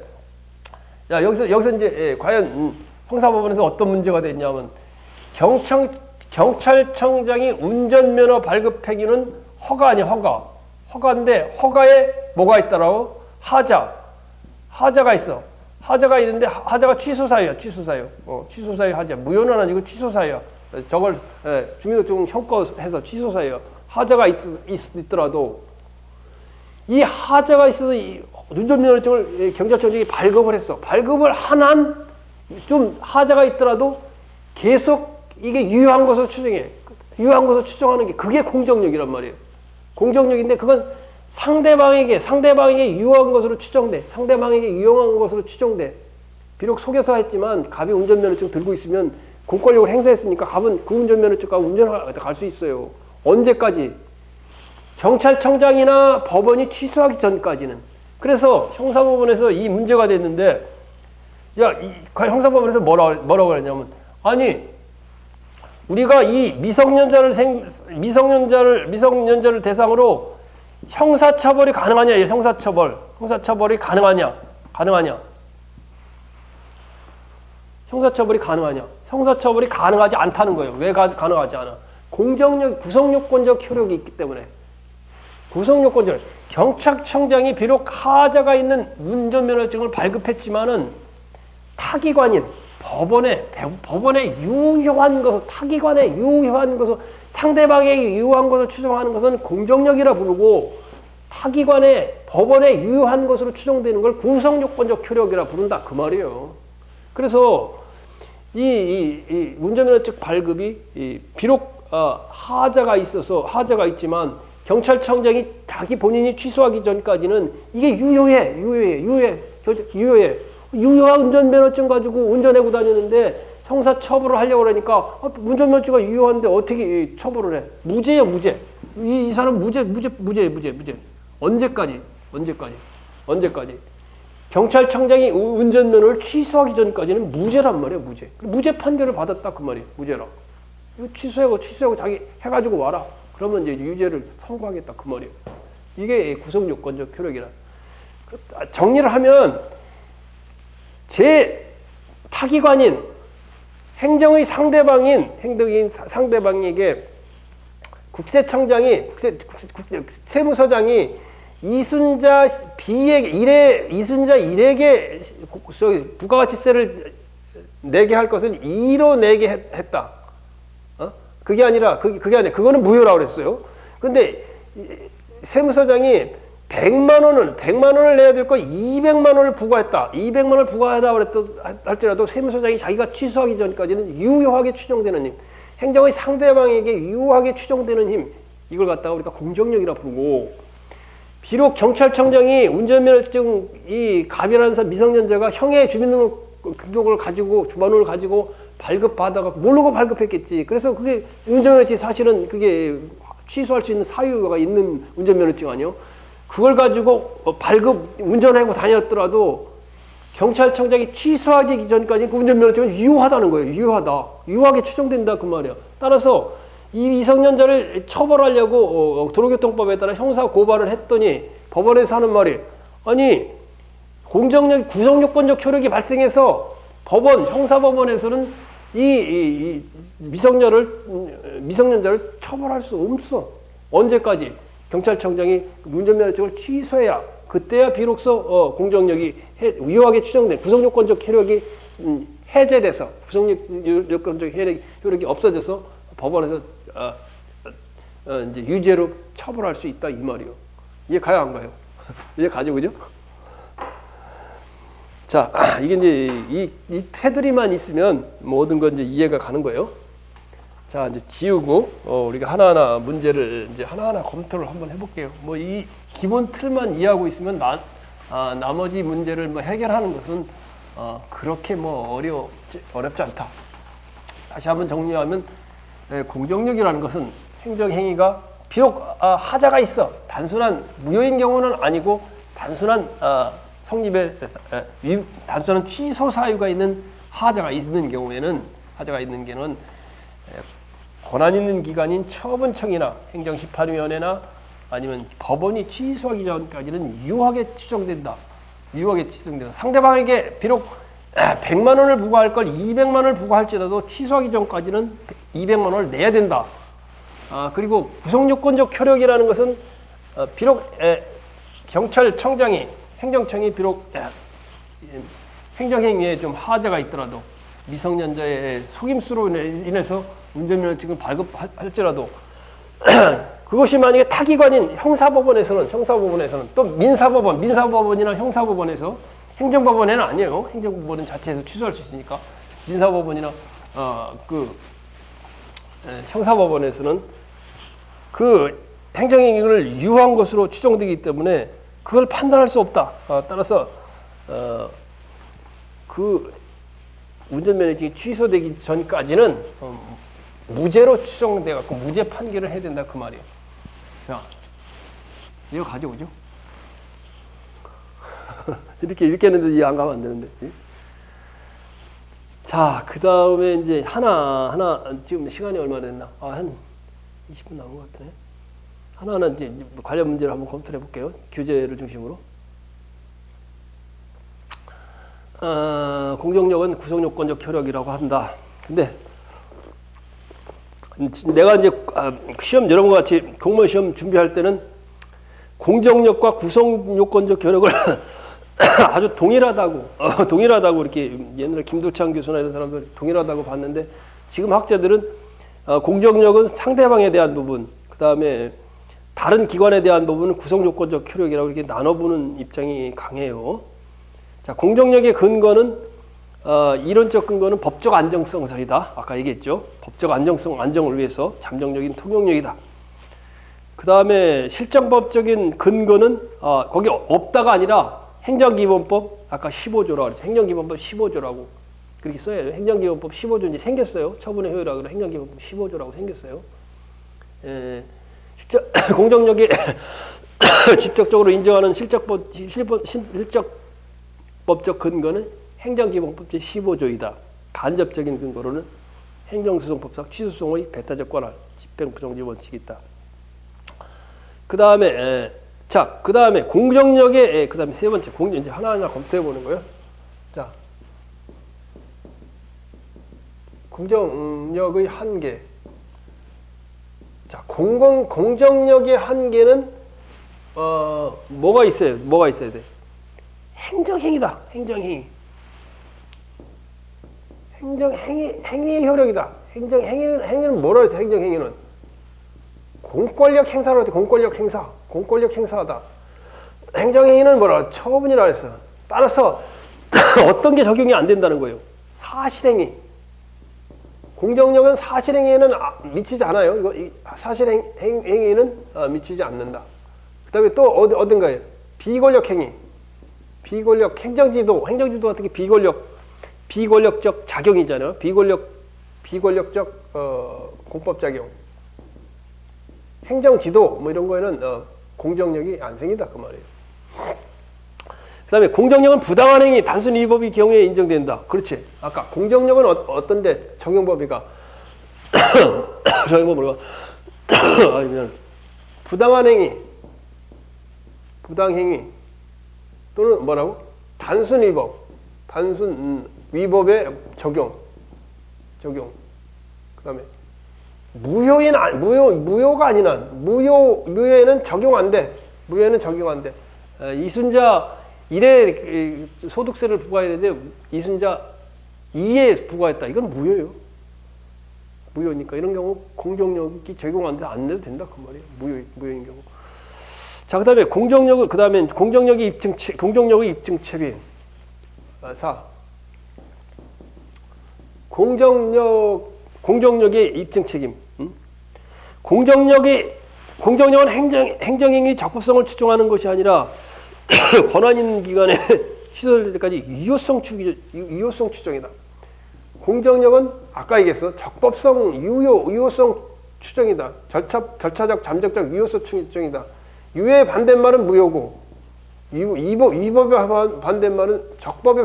야, 여기서 이제 과연 형사법원에서 어떤 문제가 됐냐면, 경찰청장이 운전면허 발급 폐기는 허가 아니야, 허가인데 허가에 뭐가 있다라고? 하자가 있어. 하자가 있는데 하자가 취소사유야. 취소사유 하자. 무효는 아니고 취소사유야. 저걸 주민등록증 형과해서 취소사유야. 하자가 있더라도 이 하자가 있어서 이 운전면허증을 경찰청장이 발급을 했어. 발급을 한 한 좀 하자가 있더라도 계속 이게 유효한 것으로 추정해. 유효한 것으로 추정하는 게 그게 공정력이란 말이에요. 공정력인데 그건 상대방에게 유효한 것으로 추정돼. 비록 속여서 했지만 갑이 운전면허증 들고 있으면 공권력을 행사했으니까 갑은 그 운전면허증 가지고 운전할 수 있어요. 언제까지? 경찰청장이나 법원이 취소하기 전까지는. 그래서 형사법원에서 이 문제가 됐는데, 형사법원에서 뭐라고 그랬냐면, 아니, 우리가 이 미성년자를 대상으로 형사처벌이 가능하냐? 형사처벌이 가능하냐? 형사처벌이 가능하지 않다는 거예요. 왜 가능하지 않아? 구성요건적 효력이 있기 때문에. 경찰청장이 비록 하자가 있는 운전면허증을 발급했지만은 타기관인 법원의 유효한 것을 상대방에게 유효한 것을 추정하는 것은 공정력이라 부르고, 법원의 유효한 것으로 추정되는 걸 구성요건적 효력이라 부른다 그 말이에요. 그래서 이 운전면허증 발급이 비록 하자가 있지만 경찰청장이 본인이 취소하기 전까지는 이게 유효해. 유효한 운전면허증 가지고 운전하고 다니는데 형사 처벌을 하려고 그러니까 운전면허증이 유효한데 어떻게 처벌을 해? 무죄야, 무죄. 이 사람 무죄. 언제까지? 경찰청장이 운전면허를 취소하기 전까지는 무죄란 말이야, 무죄. 무죄 판결을 받았다 그 말이야, 무죄라. 이거 취소하고 자기 해가지고 와라. 그러면 이제 유죄를 선고하겠다 그 말이에요. 이게 구성요건적 효력이라. 정리를 하면 타기관인 행정의 상대방에게 세무서장이 이순자 일에게 부가가치세를 내게 할 것은 2로 내게 했다. 그게 아니라 그거는 무효라고 그랬어요. 근데 세무서장이 100만 원을 내야 될 거 200만 원을 부과했다. 200만 원을 부과하라고 할지라도 세무서장이 자기가 취소하기 전까지는 유효하게 추정되는 힘, 행정의 상대방에게 유효하게 추정되는 힘, 이걸 갖다가 우리가 공정력이라 부르고, 비록 경찰청장이 운전면허증 갑이라는 사람 미성년자가 형의 주민등록을 가지고 주번호를 가지고 발급받아가 모르고 발급했겠지. 그래서 그게 운전면허증 사실은 그게 취소할 수 있는 사유가 있는 운전면허증 아니요? 그걸 가지고 운전하고 다녔더라도 경찰청장이 취소하기 전까지 그 운전면허증은 유효하다는 거예요. 유효하게 추정된다 그 말이야. 따라서 이 미성년자를 처벌하려고 도로교통법에 따라 형사 고발을 했더니 법원에서 하는 말이, 아니 구성요건적 효력이 발생해서 형사법원에서는 이 미성년자를 처벌할 수 없어. 언제까지? 경찰청장이 운전면허증을 취소해야, 그때야 비로소 공정력이 유효하게 추정된 구성요건적 효력이 해제돼서 구속요건적 효력이 없어져서 법원에서 이제 유죄로 처벌할 수 있다 이 말이요. 이해 가요 안 가요? 이해 가죠, 그죠? 자, 이게 이제 이 테두리만 있으면 모든 건 이제 이해가 가는 거예요. 자, 이제 지우고 우리가 하나하나 문제를 이제 하나하나 검토를 한번 해볼게요. 뭐 이 기본 틀만 이해하고 있으면 나머지 문제를 뭐 해결하는 것은 그렇게 뭐 어렵지 않다. 다시 한번 정리하면 공정력이라는 것은 행정행위가 비록 하자가 있어 단순한 무효인 경우는 아니고 단순한 성립의 단순한 취소 사유가 있는 하자가 있는 경우에는 권한 있는 기관인 처분청이나 행정심판위원회나 아니면 법원이 취소하기 전까지는 유효하게 추정된다. 상대방에게 비록 100만 원을 부과할 걸 200만 원을 부과할지라도 취소하기 전까지는 200만 원을 내야 된다. 그리고 구속요건적 효력이라는 것은 비록 경찰청장이 행정청이 비록 행정행위에 좀 하자가 있더라도 미성년자의 속임수로 인해서 운전면허증을 발급할지라도 그것이 만약에 타기관인 형사법원에서는 또 민사법원이나 형사법원에서 행정법원에는 아니에요. 행정법원은 자체에서 취소할 수 있으니까 민사법원이나 형사법원에서는 그 행정행위를 유효한 것으로 추정되기 때문에 그걸 판단할 수 없다. 따라서 그 운전면허증이 취소되기 전까지는 무죄로 추정돼 갖고 무죄 판결을 해야 된다 그 말이에요. 자, 이거 가져오죠. 이렇게 했는데 이해 안 가면 안 되는데. 자, 그 다음에 이제 하나 지금 시간이 얼마 됐나? 한 20분 남은 것 같네. 하나하나 이제 관련 문제를 한번 검토해 볼게요. 규제를 중심으로. 공정력은 구속요건적 효력이라고 한다. 근데 내가 이제 시험 여러분과 같이 공무원 시험 준비할 때는 공정력과 구속요건적 효력을 아주 동일하다고 이렇게 옛날 김두창 교수나 이런 사람들 동일하다고 봤는데 지금 학자들은 공정력은 상대방에 대한 부분, 그 다음에 다른 기관에 대한 부분은 구속요건적 효력이라고 이렇게 나눠보는 입장이 강해요. 자, 공정력의 근거는 이론적 근거는 법적 안정성설이다. 아까 얘기했죠. 법적 안정을 위해서 잠정적인 통용력이다. 그 다음에 실정법적인 근거는 거기 없다가 아니라 행정기본법 아까 15조라고 그랬죠. 행정기본법 15조라고 그렇게 써야 돼요. 행정기본법 15조 이제 생겼어요. 처분의 효율이라고 그래. 행정기본법 15조라고 생겼어요. 공정력이 직접적으로 인정하는 실적법적 근거는 행정기본법 제15조이다. 간접적인 근거로는 행정소송법상 취소송의 배타적 권한, 집행부정지 원칙이 있다. 그 다음에 공정력의 그 다음에 세 번째 이제 하나하나 검토해 보는 거예요. 자, 공정력의 한계. 자, 공정력의 한계는 뭐가 있어야 돼? 행정행위다. 행위의 효력이다. 행위는 뭐라 해서 행정행위는 공권력 행사로 돼. 공권력 행사하다. 행정행위는 뭐라 처분이라 했어. 따라서 어떤 게 적용이 안 된다는 거예요. 사실행위. 공정력은 사실행위에는 미치지 않아요. 이거 사실행위는 미치지 않는다. 그 다음에 또 어딘가요? 비권력 행위. 비권력 행정지도 같은 게 비권력적 작용이잖아요. 비권력적 공법작용. 행정지도 뭐 이런 거에는 공정력이 안 생긴다 그 말이에요. 그 다음에 공정력은 부당한 행위, 단순 위법의 경우에 인정된다. 그렇지. 아까 공정력은 어떤데 적용법이가 적용법으로 부당한 행위, 부당행위 또는 뭐라고? 단순 위법의 적용. 그 다음에 무효가 아닌 한 무효에는 적용 안 돼. 이순자 1회 소득세를 부과해야 되는데 이순자 이에 부과했다. 이건 무효예요. 무효니까 이런 경우 공정력이 적용 안 돼도 된다 그 말이에요. 무효인 경우. 자, 그다음에 공정력의 입증 책임. 4. 공정력의 입증 책임. 공정력은 행정행위 적법성을 추정하는 것이 아니라 권한있는 기관에 시도될 때까지 유효성 추정이다. 공정력은 아까 얘기했어. 적법성, 유효성 추정이다. 절차적, 잠적적 유효성 추정이다. 유효의 반대말은 무효고, 위법의 반대말은 적법의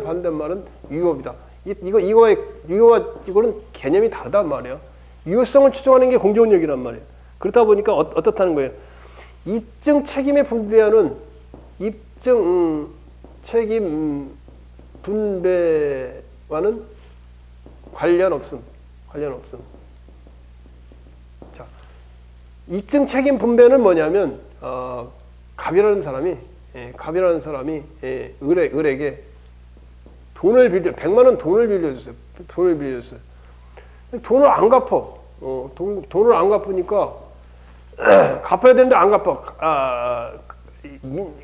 반대말은 유효이다. 이거는 개념이 다르단 말이야. 유효성을 추정하는 게 공정력이란 말이에요. 그렇다 보니까 어떻다는 거예요? 입증 책임의 분배와는 입증 책임 분배와는 관련 없음. 자, 입증 책임 분배는 뭐냐면 갑이라는 사람이 을에게 100만 원 돈을 빌려줬어요. 돈을 안 갚아. 돈을 안 갚으니까 갚아야 되는데 안 갚아.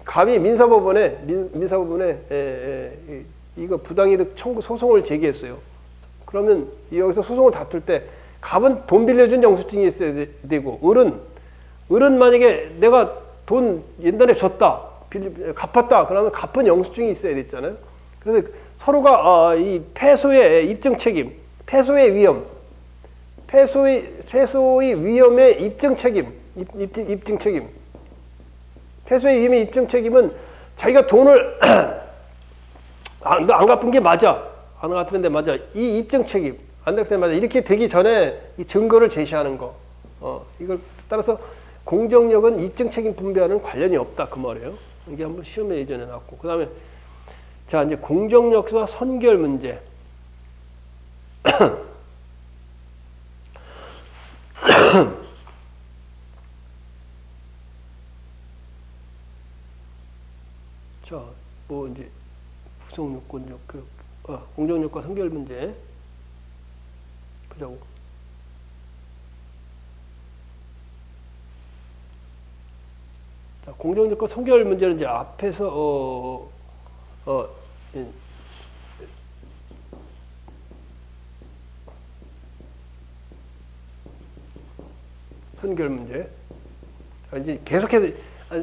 갑이 민사법원에 이거 부당이득 청구 소송을 제기했어요. 그러면 여기서 소송을 다툴 때 갑은 돈 빌려준 영수증이 있어야 되고, 을은 만약에 내가 돈 옛날에 줬다, 갚았다, 그러면 갚은 영수증이 있어야 됐잖아요. 그래서 서로가 이 패소의 입증 책임, 패소의 위험의 입증 책임, 패소의 위험의 입증 책임은 자기가 돈을 안 갚은 게 맞아, 안 갚은 데 맞아, 이 입증 책임 안 갚은 데 맞아, 이렇게 되기 전에 이 증거를 제시하는 거, 이걸 따라서 공정력은 입증 책임 분배와는 관련이 없다 그 말이에요. 이게 한번 시험에 예전에 나왔고, 그 다음에 자, 이제 공정력과 선결 문제. 자, 뭐 이제 구성요건적 공정력과 선결 문제 보자고. 자, 공정력과 선결 문제는 이제 앞에서 선결 문제. 자, 이제 계속해서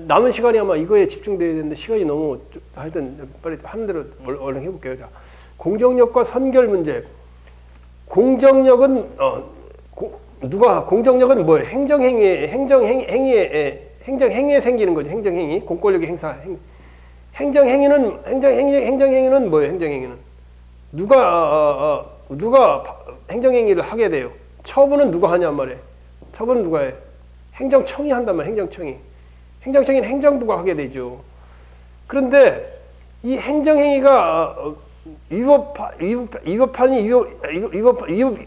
남은 시간이 아마 이거에 집중돼야 되는데 시간이 너무 하여튼 빨리 하는 대로 얼른 해볼게요. 자, 공정력과 선결 문제. 공정력은 공정력은 뭐예요? 행정행위에 생기는 거죠. 행정행위, 공권력의 행사. 행정행위는 뭐예요? 행정행위는 누가 행정행위를 하게 돼요? 처분은 누가 하냐 말이에요. 처분은 누가 해? 행정청이 한단 말이에요. 행정청이는 행정부가 하게 되죠. 그런데 이 행정행위가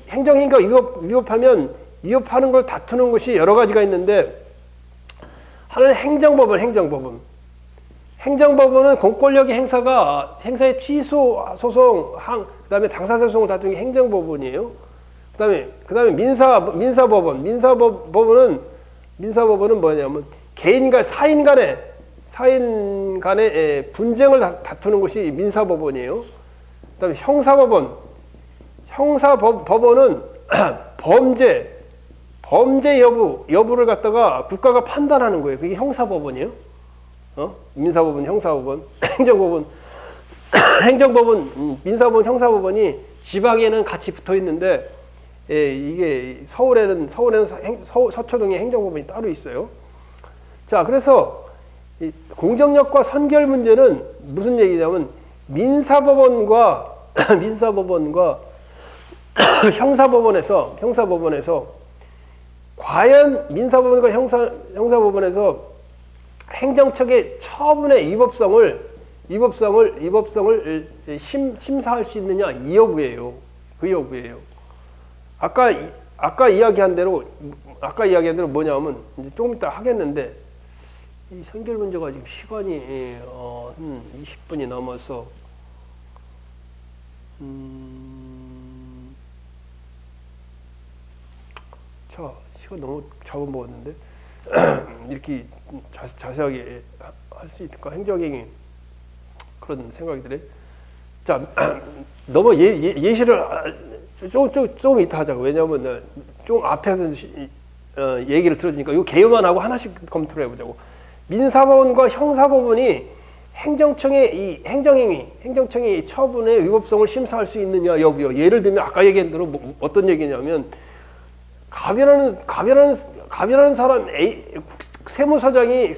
행정행위가 위법하면 위법하는 걸 다투는 것이 여러 가지가 있는데, 하나는 행정법원은 공권력의 행사의 취소 소송, 그다음에 당사자 소송을 다투는 게 행정법원이에요. 그다음에 민사법원은 뭐냐면 사인 간의 분쟁을 다투는 것이 민사법원이에요. 그다음에 형사법원은 범죄 여부를 갖다가 국가가 판단하는 거예요. 그게 형사법원이에요. 민사법원, 형사법원, 행정법원, 민사법원, 형사법원이 지방에는 같이 붙어 있는데, 이게 서울에는 서초동에 행정법원이 따로 있어요. 자, 그래서 이 공정력과 선결 문제는 무슨 얘기냐면 민사법원과 형사법원에서 과연 민사법원과 형사법원에서 행정처의 처분의 위법성을 심사할 수 있느냐, 이 여부예요. 그 여부예요. 아까 이야기한 대로 뭐냐면 이제 조금 이따 하겠는데, 이 선결 문제가 지금 시간이 한 20분이 넘어서 자, 시간 너무 잡아먹었는데 이렇게 자세하게 할 수 있을까? 행정행위 그런 생각이 드네. 자, 너무 예시를 조금 이따 하자고. 왜냐하면 좀 앞에서 얘기를 들어주니까 이 개요만 하고 하나씩 검토를 해보자고. 민사법원과 형사법원이 행정청의 이 행정청의 이 처분의 위법성을 심사할 수 있느냐 여부요. 예를 들면 아까 얘기한 대로 어떤 얘기냐면 갑이라는 사람 세무서장이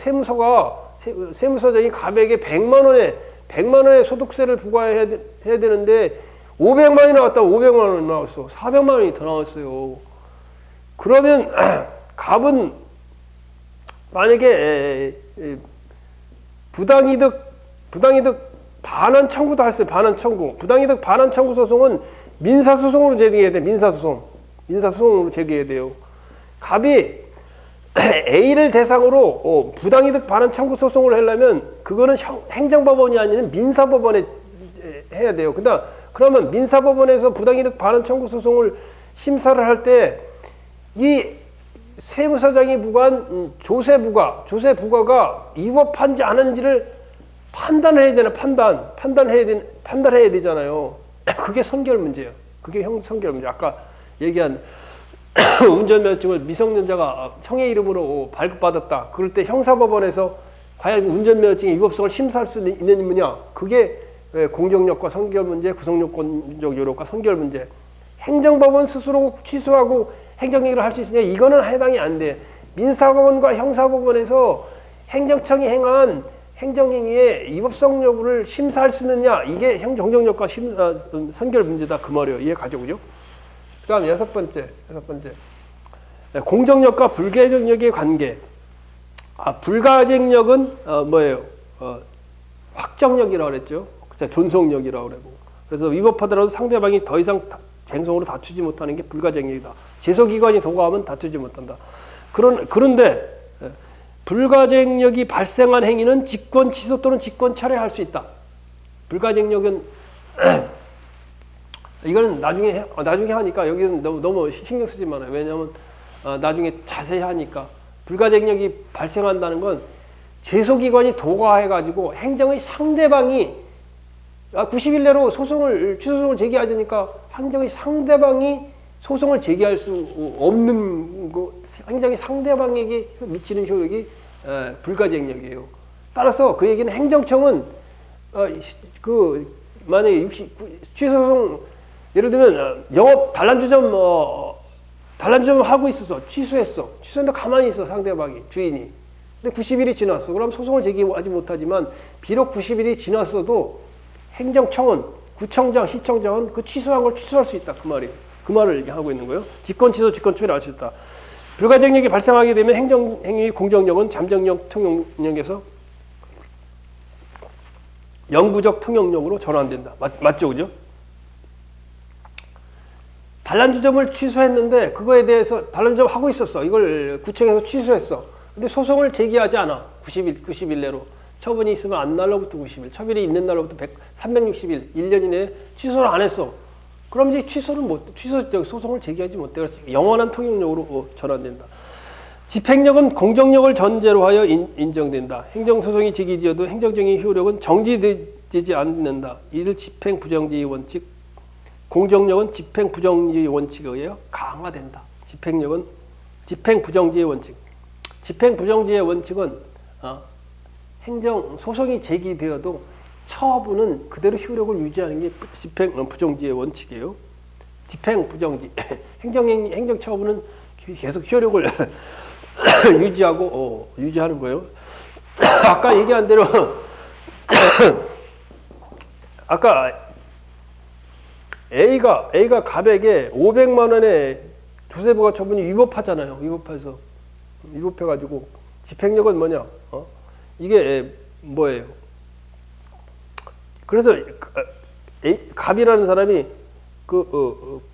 갑에게 100만 원의 소득세를 부과해야 되는데 500만 원이 나왔다. 500만 원이 나왔어. 400만 원이 더 나왔어요. 그러면 갑은 만약에 부당이득 반환 청구도 할 수 있어요. 반환 청구. 부당이득 반환 청구 소송은 민사소송으로 제기해야 돼. 민사소송으로 제기해야 돼요. 갑이 A를 대상으로 부당이득 반환 청구 소송을 하려면 그거는 행정법원이 아니라 민사법원에 해야 돼요. 그러면 민사법원에서 부당이득 반환 청구 소송을 심사를 할 때 이 세무서장이 부과한 조세부과가 위법한지 아닌지를 판단해야 되나 판단해야 되잖아요. 그게 선결 문제예요. 그게 선결 문제. 아까 얘기한 운전면허증을 미성년자가 형의 이름으로 발급받았다. 그럴 때 형사법원에서 과연 운전면허증의 위법성을 심사할 수 있느냐. 그게 공정력과 선결 문제, 구성요건적 요력과 선결 문제. 행정법원 스스로 취소하고 행정행위를 할 수 있으냐? 이거는 해당이 안 돼. 민사법원과 형사법원에서 행정청이 행한 행정행위의 위법성 여부를 심사할 수 있느냐? 이게 행정력과 선결 문제다. 그 말이에요. 이해 가죠, 그죠? 그 다음 여섯 번째. 공정력과 불가증력의 관계. 불가증력은 뭐예요? 확정력이라고 그랬죠. 존속력이라고 그러고. 그래서 위법하더라도 상대방이 더 이상 쟁송으로 다투지 못하는 게 불가증력이다. 제소기관이 도과하면 다투지 못한다. 그런데 불가증력이 발생한 행위는 직권 취소 또는 직권 철회할 수 있다. 불가증력은 이거는 나중에 하니까 여기는 너무 신경 쓰지 말아요. 왜냐하면 나중에 자세히 하니까 불가증력이 발생한다는 건 제소기관이 도과해가지고 행정의 상대방이 90일 내로 취소소송을 제기하자니까 행정의 상대방이 소송을 제기할 수 없는 거, 행정의 상대방에게 미치는 효력이 불가증력이에요. 따라서 그 얘기는 행정청은 만약에 취소소송 예를 들면 영업 단란주점 하고 있어서 취소했는데 가만히 있어 상대방이 주인이. 근데 90일이 지났어. 그럼 소송을 제기하지 못하지만 비록 90일이 지났어도 행정청은 구청장, 시청장은 그 취소한 걸 취소할 수 있다. 그 말이에요. 그 말을 하고 있는 거예요. 직권 취소, 직권 철회할 수 있다. 불가증력이 발생하게 되면 행정행위 공정력은 잠정력, 통용력에서 영구적 통용력으로 전환된다. 맞죠, 그죠? 단란주점을 취소했는데 그거에 대해서 단란주점 하고 있었어. 이걸 구청에서 취소했어. 근데 소송을 제기하지 않아. 90일 내로. 처분이 있으면 안 날로부터 90일, 처분이 있는 날로부터 360일, 1년 이내에 취소를 안 했어. 그럼 이제 소송을 제기하지 못해. 그래서 영원한 통용력으로 전환된다. 집행력은 공정력을 전제로 하여 인정된다. 행정소송이 제기되어도 행정적인 효력은 정지되지 않는다. 이를 집행부정지의 원칙, 공정력은 집행부정지의 원칙에 의해 강화된다. 집행력은 집행부정지의 원칙. 집행부정지의 원칙은 행정 소송이 제기되어도 처분은 그대로 효력을 유지하는 게 집행부정지의 원칙이에요. 집행부정지 행정 처분은 계속 효력을 유지하는 거예요. 아까 얘기한 대로 아까 A가 갑에게 500만 원의 조세부과 처분이 위법하잖아요. 위법해가지고 집행력은 뭐냐? 이게 뭐예요? 그래서 갑이라는 사람이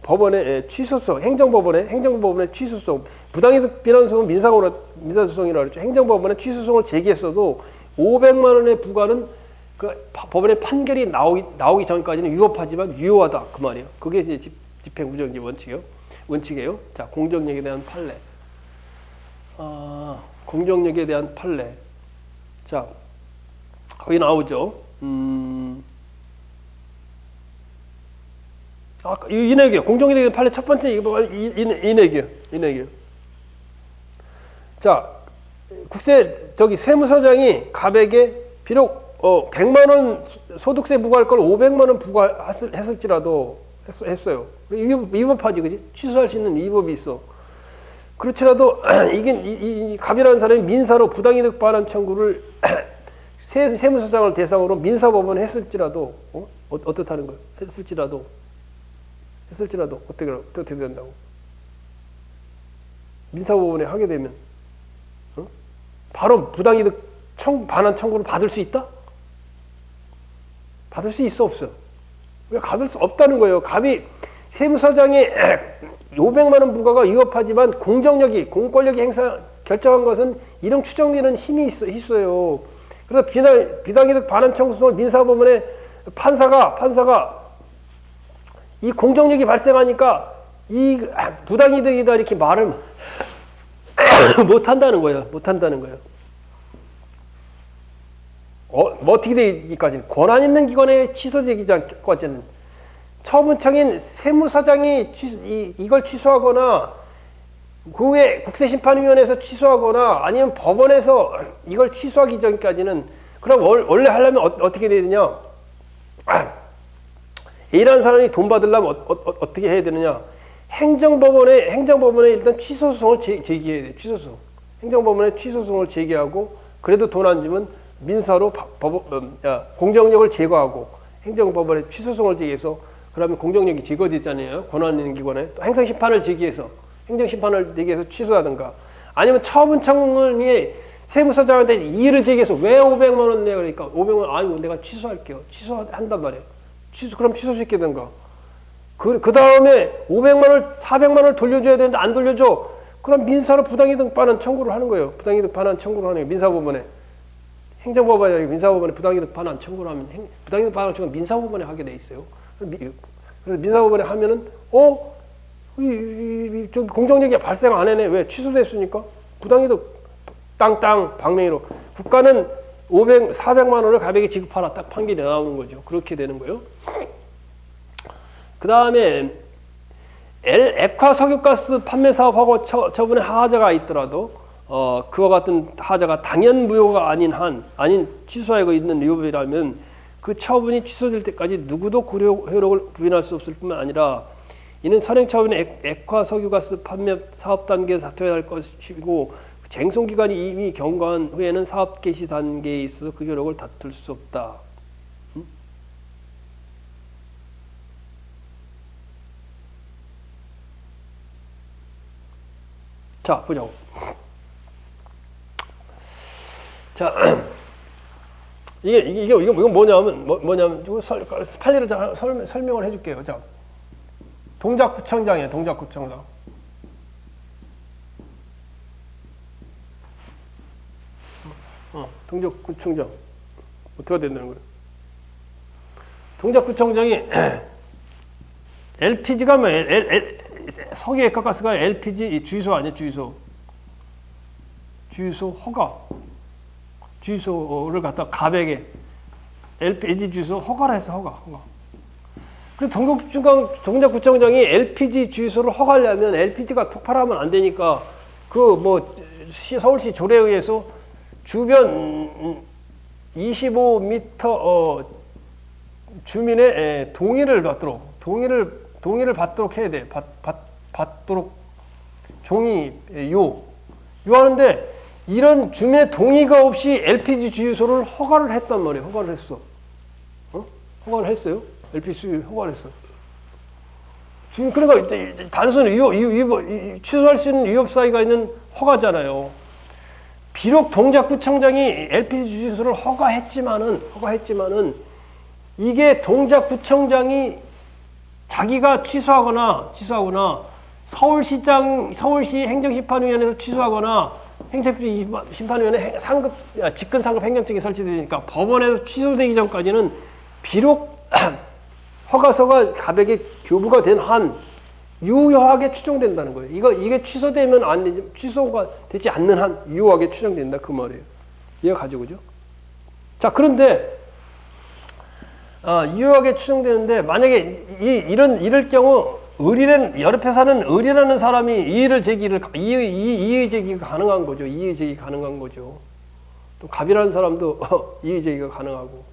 법원에 취소성, 행정법원에 취소성, 부당이득 비난소송은 민사소송이라고 그랬죠. 행정법원에 취소성을 제기했어도 500만 원의 부과는 법원의 판결이 나오기 전까지는 위법하지만 유효하다 그 말이에요. 그게 이제 집행부정지 원칙이에요. 자, 공정력에 대한 판례. 공정력에 대한 판례. 자, 거기 나오죠. 인해규. 공정력에 대한 판례 첫 번째 이거 인해규. 자, 세무서장이 갑에게 비록 100만 원 소득세 부과할 걸 500만 원 부과했을지라도 했어요. 위법하지, 그지? 취소할 수 있는 위법이 있어. 그렇지라도 이 갑이라는 사람이 민사로 부당이득 반환 청구를 세무서장을 대상으로 민사법원에 했을지라도 어떻다는 거예요? 했을지라도 어떻게 된다고? 민사법원에 하게 되면 바로 부당이득 반환 청구를 받을 수 있다? 받을 수 있어, 없어? 왜 받을 수 없다는 거예요? 갑이 세무서장의 500만 원 부과가 위법하지만 공권력이 결정한 것은 이름 추정되는 힘이 있어요. 그래서 비당이득 반환 청구소송을 민사법원에 판사가 이 공정력이 발생하니까 이 부당이득이다 이렇게 말을 못한다는 거예요. 어떻게 되기까지는 권한 있는 기관에 취소되기 전까지는 처분청인 세무서장이 이걸 취소하거나 그 후에 국세심판위원회에서 취소하거나 아니면 법원에서 이걸 취소하기 전까지는 그럼 원래 하려면 어떻게 돼야 되냐? A라는 사람이 돈 받으려면 어떻게 해야 되느냐? 행정법원에 일단 취소소송을 제기해야 돼. 행정법원에 취소소송을 제기하고 그래도 돈 안 주면 민사로 공정력을 제거하고 행정법원에 취소소송을 제기해서 그러면 공정력이 제거되잖아요. 권한 있는 기관에 또 행정심판을 제기해서 취소하든가 아니면 처분청이 세무서장한테 이의를 제기해서 왜 500만 원 내? 그러니까 500만 원 아니고 내가 취소할게요. 취소한단 말이에요. 그럼 취소시키든가. 그 다음에 500만 원, 400만 원을 돌려줘야 되는데 안 돌려줘. 그럼 민사로 부당이득 반환 청구를 하는 거예요. 부당이득 반환 청구를 하는 거예요. 민사법원에. 행정법원이 민사법원에 부당이득 반환 청구를 하면 부당이득 반환 청구는 민사법원에 하게 돼 있어요. 그래서 민사법원에 하면은 저기 공정력이 발생 안 해네. 왜? 취소됐으니까. 부당이득 땅 방맹이로 국가는 400만 원을 갑에게 지급하라. 딱 판결이 나오는 거죠. 그렇게 되는 거예요. 그 다음에 액화 석유가스 판매 사업 허가 처분에 하자가 있더라도 그와 같은 하자가 당연 무효가 아닌 취소하고 있는 위법이라면 그 처분이 취소될 때까지 누구도 효력을 부인할 수 없을 뿐만 아니라 이는 선행 처분의 액화 석유가스 판매 사업 단계에 다퉈야 할 것이고 쟁송 기간이 이미 경과한 후에는 사업 개시 단계에 있어서 그 효력을 다툴 수 없다. 자, 보자고. 자, 이건 뭐냐면, 판례를 설명을 해줄게요. 자, 동작구청장이에요, 동작구청장. 동작구청장. 어떻게 된다는 거예요? 동작구청장이 LPG가 뭐, 석유 액화가스가 LPG 주유소 아니에요, 주유소. 주유소 허가. 주유소를 갖다 갑에게 LPG 주유소 허가를 해서 허가. 그래서 동작구청장이 LPG 주유소를 허가하려면 LPG가 폭발하면 안 되니까 서울시 조례에 의해서 주변 25m 주민의 동의를 받도록 해야 돼. 받도록 요하는데 이런 주민의 동의가 없이 LPG 주유소를 허가를 했단 말이에요. 허가를 했어. 허가를 했어요. LPG 주유소 허가를 했어. 지금 그러니까 단순히 취소할 수 있는 위법 사유가 있는 허가잖아요. 비록 동작구청장이 LPG 주유소를 허가했지만은 이게 동작구청장이 자기가 취소하거나 서울시 행정심판위원회에서 취소하거나 행정비 심판위원회 직권 상급 행정청이 설치되니까 법원에서 취소되기 전까지는 비록 허가서가 갑에게 교부가 된 한 유효하게 추정된다는 거예요. 이게 취소되면 안 되지, 취소가 되지 않는 한 유효하게 추정된다 그 말이에요. 이해 가지고 그죠? 자, 그런데 유효하게 추정되는데 만약에 이럴 경우 여러 사는 의리라는 사람이 이의 제기가 가능한 거죠. 이의 제기 가능한 거죠. 또 갑이라는 사람도 이의 제기가 가능하고.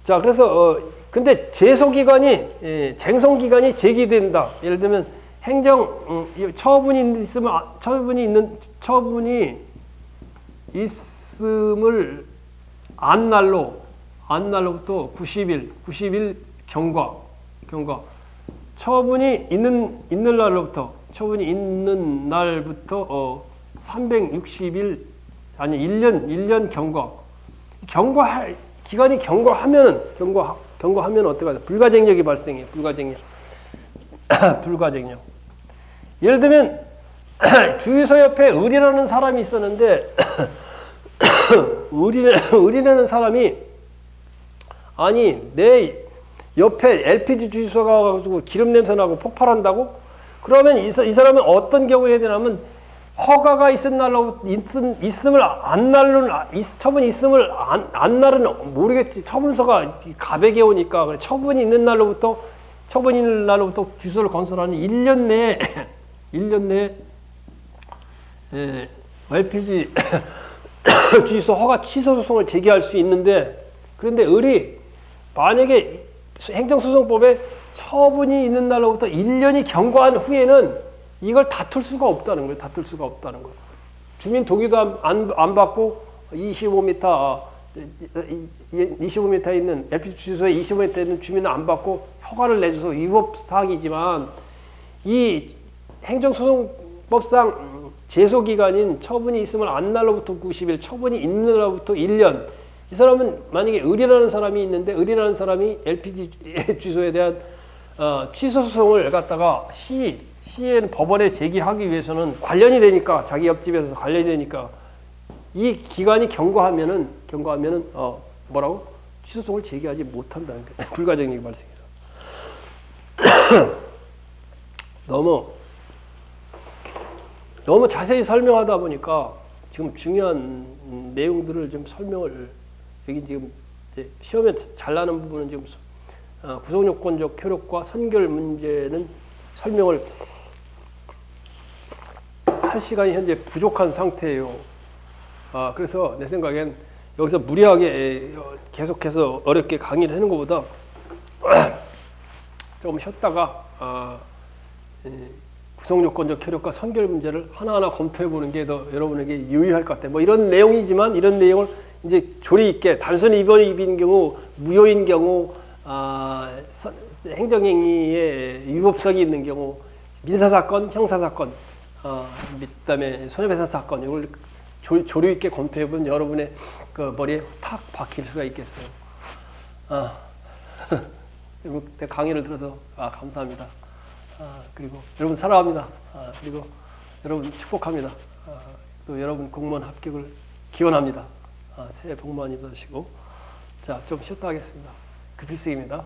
자, 그래서 근데 쟁송기간이 제기된다. 예를 들면 처분이 있음을 안날로부터 90일 경과. 처분이 있는 날부터 360일 아니 1년 경과. 기간이 경과하면 어떻게 하죠? 불가쟁력이 발생해요. 불가쟁력. 예를 들면 주유소 옆에 의리라는 사람이 있었는데 의리라는 사람이 아니 내 옆에 LPG 주유소가 가지고 기름 냄새 나고 폭발한다고? 그러면 이 사람은 어떤 경우에 해야 되냐면 허가가 있음을 안 날른 처분이 있음을 안 날은 모르겠지. 처분서가 갑에게 오니까 처분이 있는 날로부터 주유소를 건설하는 1년 내에 LPG 주유소 허가 취소 소송을 제기할 수 있는데, 그런데 만약에 행정소송법에 처분이 있는 날로부터 1년이 경과한 후에는 이걸 다툴 수가 없다는 거예요. 주민 동의도 안 받고 25m 있는 LPG 주유소에 25m 있는 주민은 안 받고 허가를 내줘서 위법 사항이지만 이 행정소송법상 제소기간인 처분이 있음을 안 날로부터 90일, 처분이 있는 날로부터 1년. 이 사람은 만약에 의리라는 사람이 있는데 의리라는 사람이 LPG 주유소에 대한 취소 소송을 갖다가 시에는 법원에 제기하기 위해서는 관련이 되니까, 자기 옆집에서 관련이 되니까 이 기간이 경과하면은 뭐라고? 취소송을 제기하지 못한다는 거예요. 불가쟁력이 발생해서. 너무 자세히 설명하다 보니까 지금 중요한 내용들을 좀 설명을, 여기 지금 시험에 잘 나는 부분은 지금 구성요건적 효력과 선결 문제는 설명을 할 시간이 현재 부족한 상태예요. 그래서 내 생각엔 여기서 무리하게 계속해서 어렵게 강의를 하는 것보다 조금 쉬었다가 구성요건적 효력과 선결 문제를 하나하나 검토해 보는 게 더 여러분에게 유의할 것 같아요. 뭐 이런 내용이지만 이런 내용을 이제 조리 있게 단순히 입인 경우, 무효인 경우, 행정행위에 위법성이 있는 경우, 민사사건, 형사사건, 그다음에 손해배상 사건, 이걸 조류 있게 검토해보면 여러분의 그 머리에 탁 박힐 수가 있겠어요. 내 강의를 들어서 감사합니다. 그리고 여러분 사랑합니다. 그리고 여러분 축복합니다. 또 여러분 공무원 합격을 기원합니다. 새해 복 많이 받으시고, 자, 좀 쉬었다 하겠습니다. 그 필승입니다.